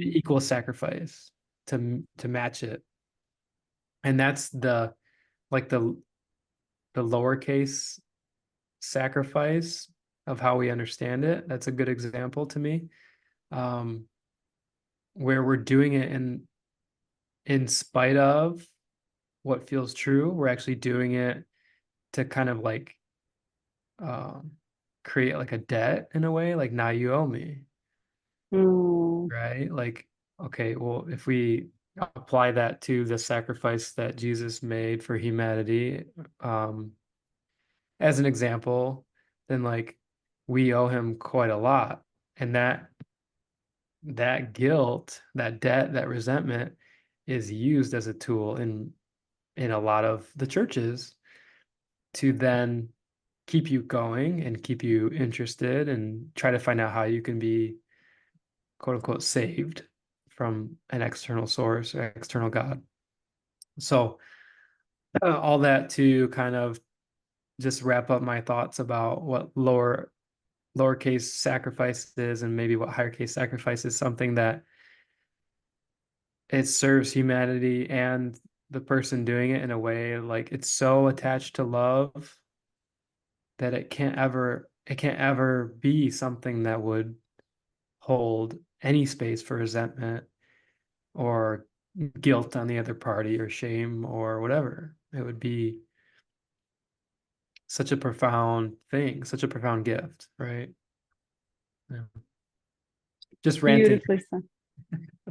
equal sacrifice to match it. And that's the lowercase sacrifice of how we understand it. That's a good example to me, where we're doing it in spite of what feels true. We're actually doing it to kind of like create like a debt in a way, like now you owe me, right? Like, okay, well, if we apply that to the sacrifice that Jesus made for humanity, as an example, then like we owe him quite a lot. And that guilt, that debt, that resentment is used as a tool in a lot of the churches to then keep you going and keep you interested and try to find out how you can be quote unquote saved from an external source or external God. So all that to kind of just wrap up my thoughts about what lowercase sacrifice is, and maybe what higher case sacrifice is, something that it serves humanity and the person doing it in a way like it's so attached to love that it can't ever be something that would hold any space for resentment or guilt on the other party or shame or whatever. It would be such a profound thing, such a profound gift, right? Yeah. Just ranting. Beautifully said.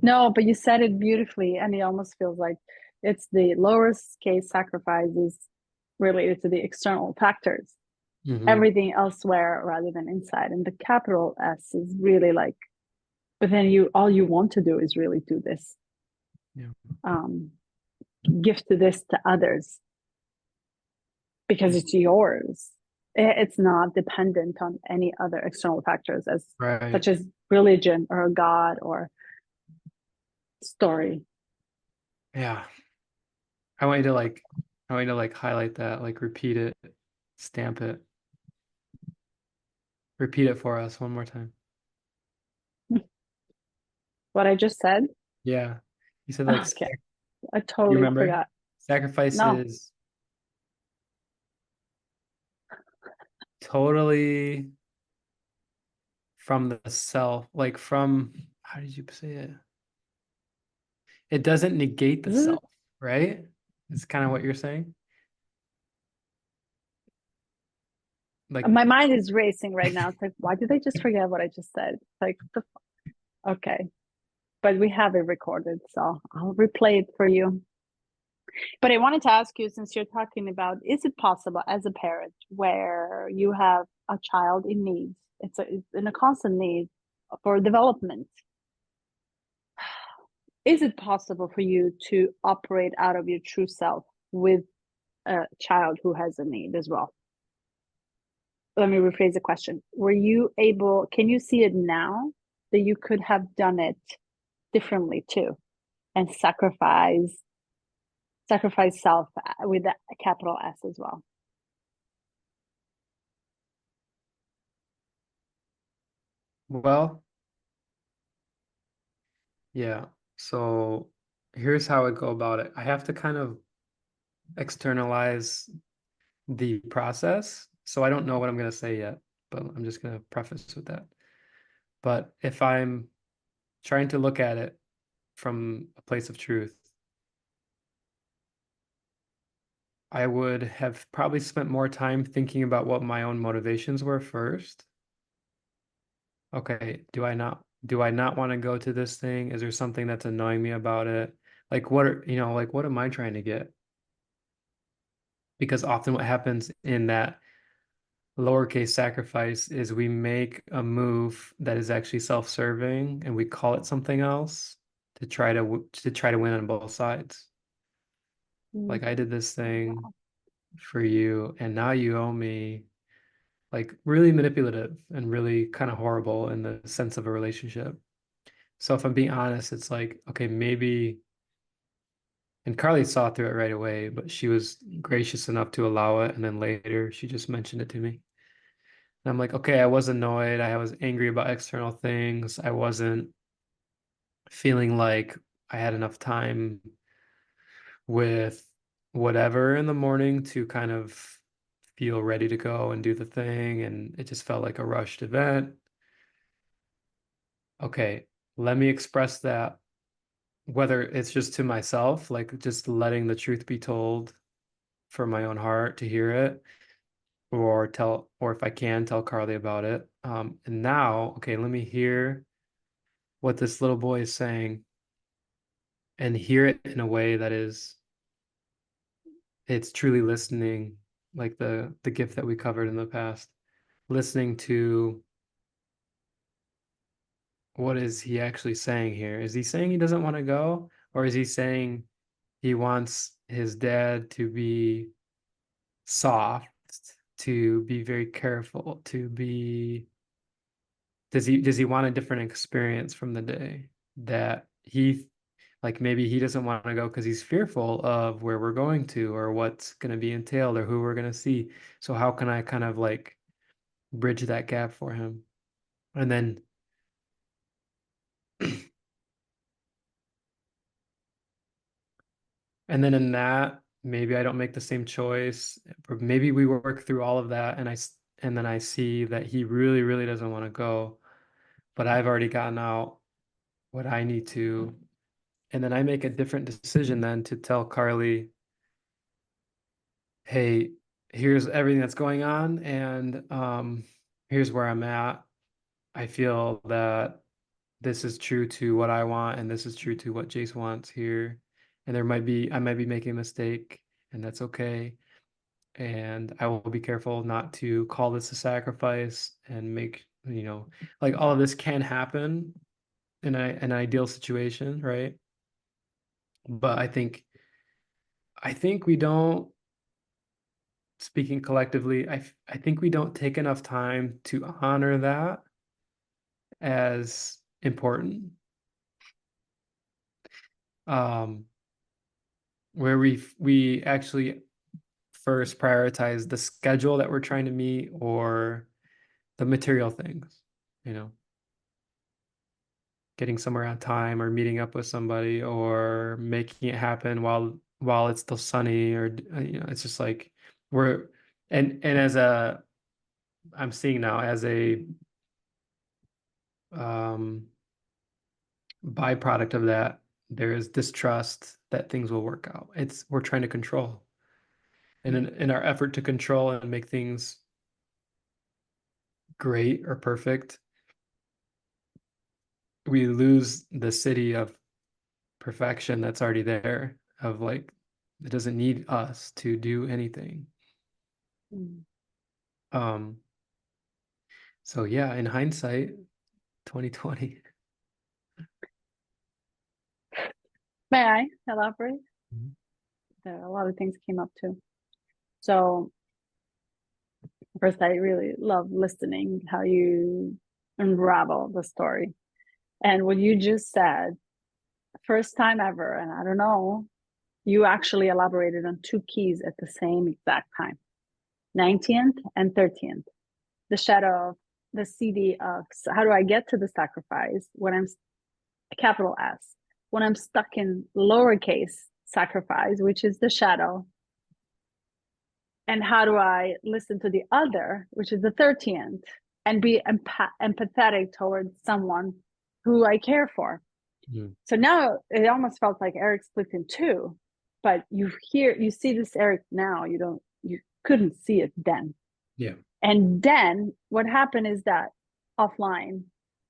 No, but you said it beautifully, and it almost feels like it's the lowest case sacrifices related to the external factors. Everything elsewhere rather than inside. And the capital S is really like, but then all you want to do is really do this. Yeah. Give to this to others because it's yours. It's not dependent on any other external factors such as religion or a God or story. Yeah. I want you to like highlight that, like repeat it, stamp it. Repeat it for us one more time. What I just said? Yeah. You said like, okay. I you totally remember? forgot. Sacrifice No. is totally from the self, like from, how did you say it? It doesn't negate the Mhm. self, right? It's kind of what you're saying. Like, My mind is racing right now. It's like, why did I just forget what I just said? It's like, okay, but we have it recorded, so I'll replay it for you. But I wanted to ask you, since you're talking about, is it possible as a parent where you have a child in need, it's in a constant need for development, is it possible for you to operate out of your true self with a child who has a need as well? Let me rephrase the question. Were you able, can you see it now that you could have done it differently too, and sacrifice self with a capital S as well? well, yeah. So here's how I go about it. I have to kind of externalize the process. So I don't know what I'm going to say yet, but I'm just going to preface with that. But if I'm trying to look at it from a place of truth, I would have probably spent more time thinking about what my own motivations were first. Okay, do I not want to go to this thing? Is there something that's annoying me about it? Like what are, like what am I trying to get? Because often what happens in that lowercase sacrifice is we make a move that is actually self-serving and we call it something else to try to win on both sides. Mm. Like I did this thing for you and now you owe me, like really manipulative and really kind of horrible in the sense of a relationship. So if I'm being honest, it's like, okay, maybe, and Carly saw through it right away, but she was gracious enough to allow it. And then later she just mentioned it to me. And I'm like, okay, I was annoyed. I was angry about external things. I wasn't feeling like I had enough time with whatever in the morning to kind of feel ready to go and do the thing. And it just felt like a rushed event. Okay, let me express that, whether it's just to myself, like just letting the truth be told for my own heart to hear it, or if I can, tell Carly about it. And now, okay, let me hear what this little boy is saying and hear it in a way that it's truly listening, like the gift that we covered in the past, listening to what is he actually saying here? Is he saying he doesn't want to go, or is he saying he wants his dad to be soft, to be very careful, to be, does he want a different experience from the day that he, like maybe he doesn't want to go because he's fearful of where we're going to or what's going to be entailed or who we're going to see. So how can I kind of like bridge that gap for him? And then and then in that, maybe I don't make the same choice, or maybe we work through all of that and then I see that he really, really doesn't want to go, but I've already gotten out what I need to. And then I make a different decision then to tell Carly, hey, here's everything that's going on, and here's where I'm at. I feel that this is true to what I want, and this is true to what Jace wants here. And I might be making a mistake, and that's okay. And I will be careful not to call this a sacrifice and make, like all of this can happen in an ideal situation, right? But I think we don't, speaking collectively, I think we don't take enough time to honor that as important. Um, where we actually first prioritize the schedule that we're trying to meet or the material things, you know, getting somewhere on time or meeting up with somebody or making it happen while it's still sunny or it's just like we're and as a I'm seeing now as a um byproduct of that, there is distrust that things will work out. We're trying to control. And in our effort to control and make things great or perfect, we lose the city of perfection that's already there, of like, it doesn't need us to do anything. Mm. Um, so yeah, in hindsight, 2020. May I elaborate? Mhm. There are a lot of things came up too. So first, I really love listening how you unravel the story. And what you just said, first time ever, and I don't know, you actually elaborated on two keys at the same exact time, 19th and 13th. The shadow of the CD of how do I get to the sacrifice when I'm capital S, when I'm stuck in lowercase sacrifice, which is the shadow. And how do I listen to the other, which is the 13th, and be empathetic towards someone who I care for? Mhm. So now it almost felt like Eric split in two, but you see this Eric now, you couldn't see it then. Yeah. And then what happened is that offline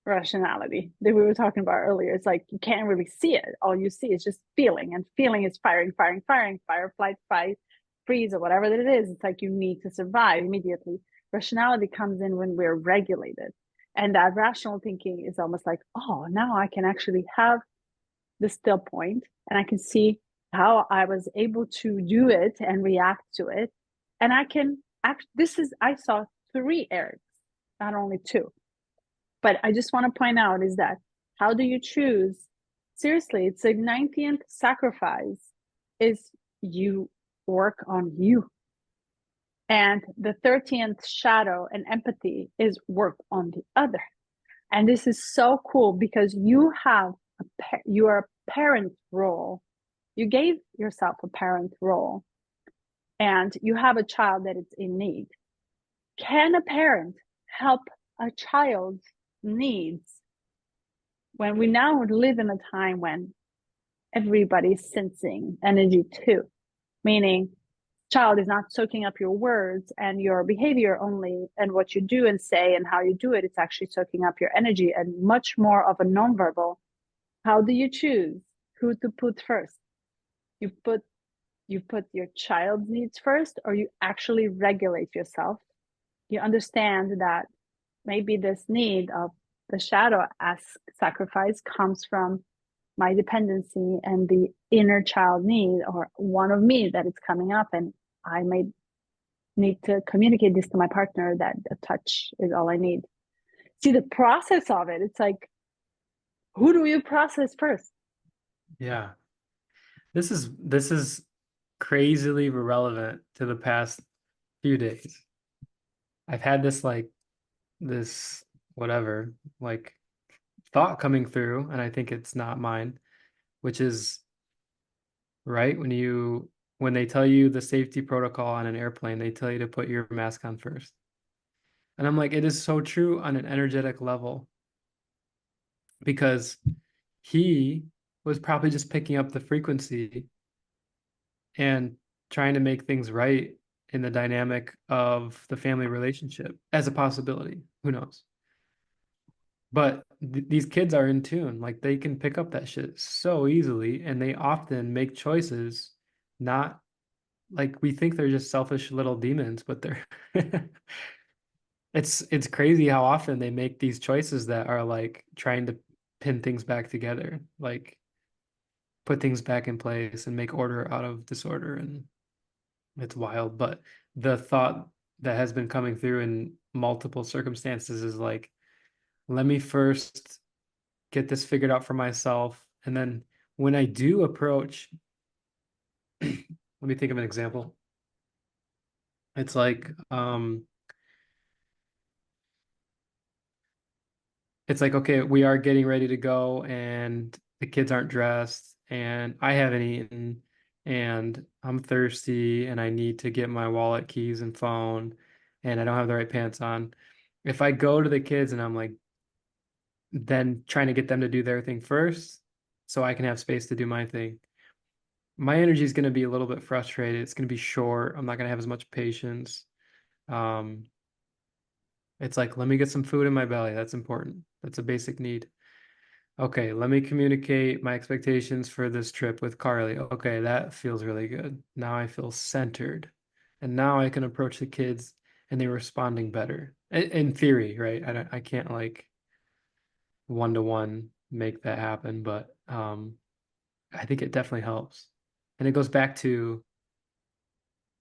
rationality that we were talking about earlier, it's like you can't really see it. All you see is just feeling, and feeling is firing, fire, flight, fight, freeze, or whatever that it is. It's like you need to survive immediately. Rationality comes in when we're regulated. And that rational thinking is almost like, oh, now I can actually have the still point and I can see how I was able to do it and react to it. And I can act. I saw three Erics, not only two. But I just want to point out is that how do you choose? Seriously, it's a 19th sacrifice is you work on you. And the 13th shadow and empathy is work on the other. And this is so cool because you are a parent role. You gave yourself a parent role and you have a child that is in need. Can a parent help a child's needs when we now live in a time when everybody's sensing energy too? Meaning, child is not soaking up your words and your behavior only, and what you do and say and how you do it. It's actually soaking up your energy and much more of a nonverbal. How do you choose who to put first? You put your child's needs first, or you actually regulate yourself. You understand that maybe this need of the shadow as sacrifice comes from my dependency and the inner child need, or one of me that is coming up, and I may need to communicate this to my partner that a touch is all I need. See the process of it. It's like, who do you process first? Yeah. This is crazily relevant to the past few days. I've had this whatever, like thought coming through, and I think it's not mine, which is right when they tell you the safety protocol on an airplane, they tell you to put your mask on first. And I'm like, it is so true on an energetic level, because he was probably just picking up the frequency and trying to make things right in the dynamic of the family relationship as a possibility. Who knows? But these kids are in tune. Like, they can pick up that shit so easily, and they often make choices not like we think they're just selfish little demons, but they're it's crazy how often they make these choices that are like trying to pin things back together, like put things back in place and make order out of disorder. And it's wild. But the thought that has been coming through in multiple circumstances is like, let me first get this figured out for myself. And then when I do approach, let me think of an example. It's like, okay, we are getting ready to go and the kids aren't dressed and I haven't eaten and I'm thirsty and I need to get my wallet, keys, and phone. and I don't have the right pants on, if I go to the kids and I'm like, then trying to get them to do their thing first so I can have space to do my thing, my energy is going to be a little bit frustrated. It's going to be short. I'm not going to have as much patience. Um, it's like, let me get some food in my belly. That's important. That's a basic need. Okay, let me communicate my expectations for this trip with Carly. Okay, that feels really good. Now I feel centered. And now I can approach the kids and they're responding better. In theory, right? I can't like one-to-one make that happen, but I think it definitely helps. And it goes back to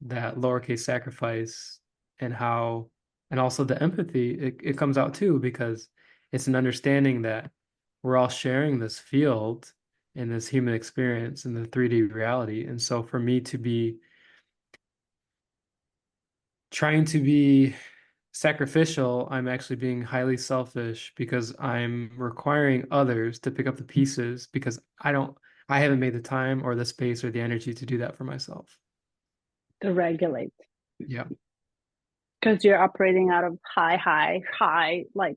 that lowercase sacrifice and how, and also the empathy, it comes out too, because it's an understanding that we're all sharing this field and this human experience in the 3D reality. And so for me to be trying to be sacrificial, I'm actually being highly selfish because I'm requiring others to pick up the pieces because I haven't made the time or the space or the energy to do that for myself. To regulate. Yeah. Because you're operating out of high, like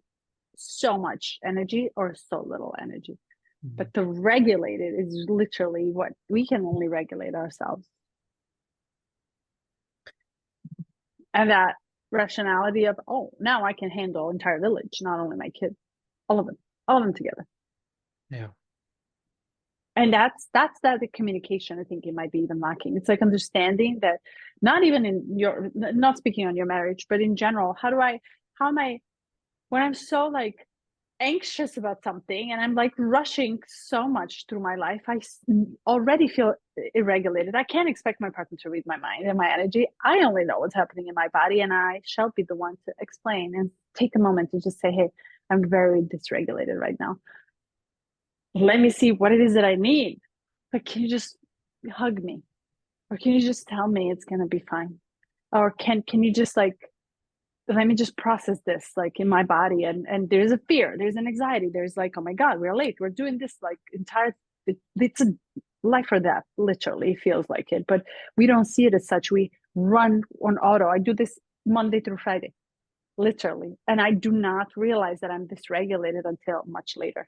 so much energy or so little energy. But to regulate it is literally what we can only regulate ourselves. And that rationality of, oh, now I can handle entire village, not only my kids, all of them together. Yeah. And that's that the communication, I think it might be even lacking. It's like understanding that not even in your, not speaking on your marriage, but in general, how am I, when I'm so like anxious about something and I'm like rushing so much through my life, I already feel irregulated. I can't expect my partner to read my mind and my energy. I only know what's happening in my body, and I shall be the one to explain and take a moment to just say, hey, I'm very dysregulated right now. Let me see what it is that I need. But can you just hug me? Or can you just tell me it's gonna be fine? Or can you just like, let me just process this like in my body, and there's a fear, there's an anxiety, there's like, oh my god, we're late, we're doing this like entire, it's a life or death, literally feels like it, but we don't see it as such. We run on auto. I do this Monday through Friday, literally, and I do not realize that I'm dysregulated until much later.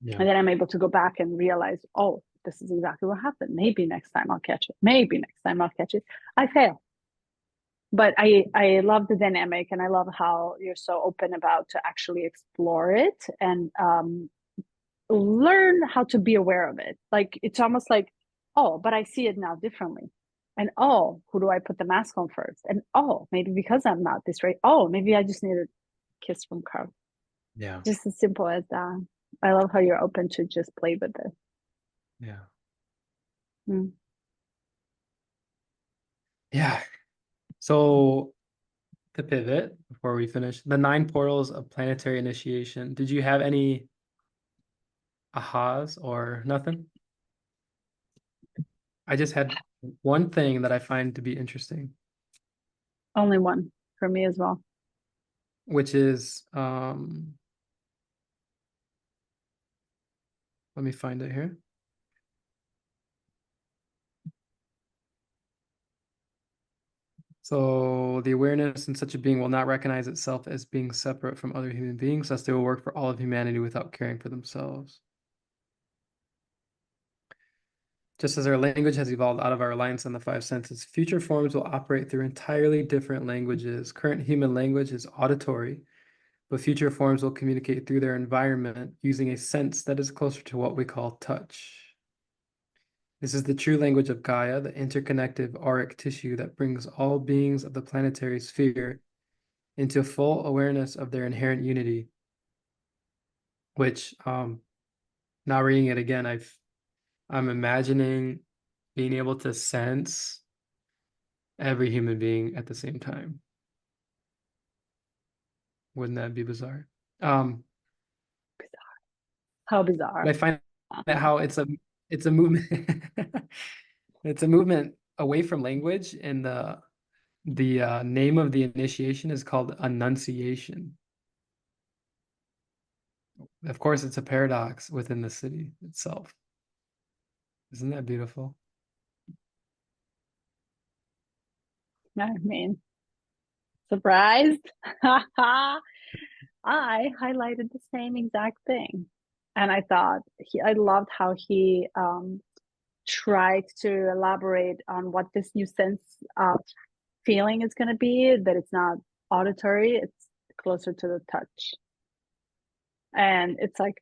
Yeah. And then I'm able to go back and realize, oh, this is exactly what happened. Maybe next time I'll catch it. Maybe next time I'll catch it. I fail. But I love the dynamic, and I love how you're so open about to actually explore it and learn how to be aware of it. Like it's almost like, oh, but I see it now differently. And oh, who do I put the mask on first? And oh, maybe because I'm not this way. Oh, maybe I just need a kiss from Carl. Yeah. Just as simple as that. I love how you're open to just play with it. Yeah. Mm. Yeah. So to pivot before we finish, the 9 portals of planetary initiation. Did you have any ahas or nothing? I just had one thing that I find to be interesting, Only one for me as well. which is let me find it here. So the awareness in such a being will not recognize itself as being separate from other human beings, thus they will work for all of humanity without caring for themselves. Just as our language has evolved out of our reliance on the 5 senses, future forms will operate through entirely different languages. Current human language is auditory, but future forms will communicate through their environment using a sense that is closer to what we call touch. This is the true language of Gaia, the interconnective auric tissue that brings all beings of the planetary sphere into full awareness of their inherent unity. Which, now reading it again, I'm imagining being able to sense every human being at the same time. Wouldn't that be bizarre? How bizarre. But I find that how it's a movement. It's a movement away from language, and the name of the initiation is called Annunciation. Of course, it's a paradox within the city itself. Isn't that beautiful? I mean, Surprised? I highlighted the same exact thing. And I thought I loved how he tried to elaborate on what this new sense of feeling is going to be, that it's not auditory, it's closer to the touch. And it's like,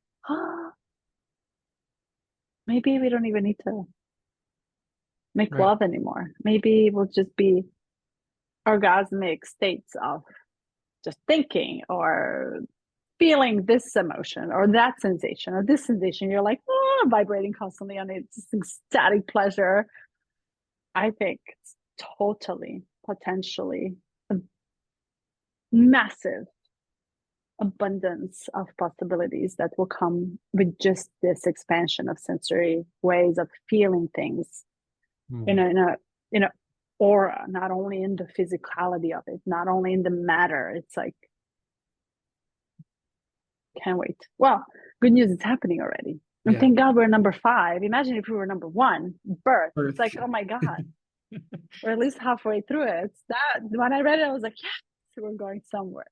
maybe we don't even need to make Right. love anymore. Maybe we'll just be orgasmic states of just thinking or feeling this emotion or that sensation or this sensation. You're like, vibrating constantly on it. It's just ecstatic pleasure. I think it's totally, potentially a massive abundance of possibilities that will come with just this expansion of sensory ways of feeling things in a aura, not only in the physicality of it, not only in the matter. It's like, can't wait. Well, good news, it's happening already. And Yeah. thank God we're number 5. Imagine if we were number 1, birth. Birth. It's like, oh my God. We're at least halfway through it. It's that when I read it, I was like, yes, we're going somewhere.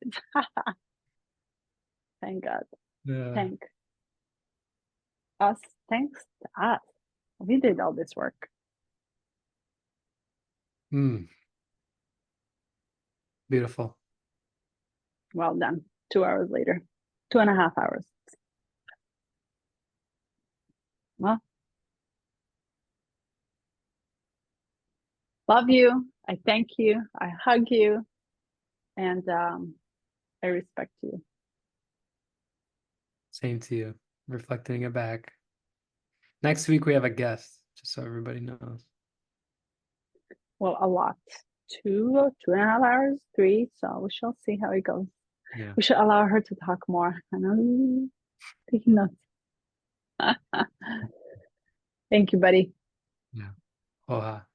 Thank God. Yeah. Thank us. Thanks to us. We did all this work. Beautiful. Well done. 2 hours later. 2.5 hours. Well, love you. I thank you. I hug you. And I respect you. Same to you. Reflecting it back. Next week we have a guest, just so everybody knows. Well, a lot. 2.5 hours, 3. So we shall see how it goes. Yeah. We should allow her to talk more. I know, taking notes. Thank you, buddy. Yeah. Oha.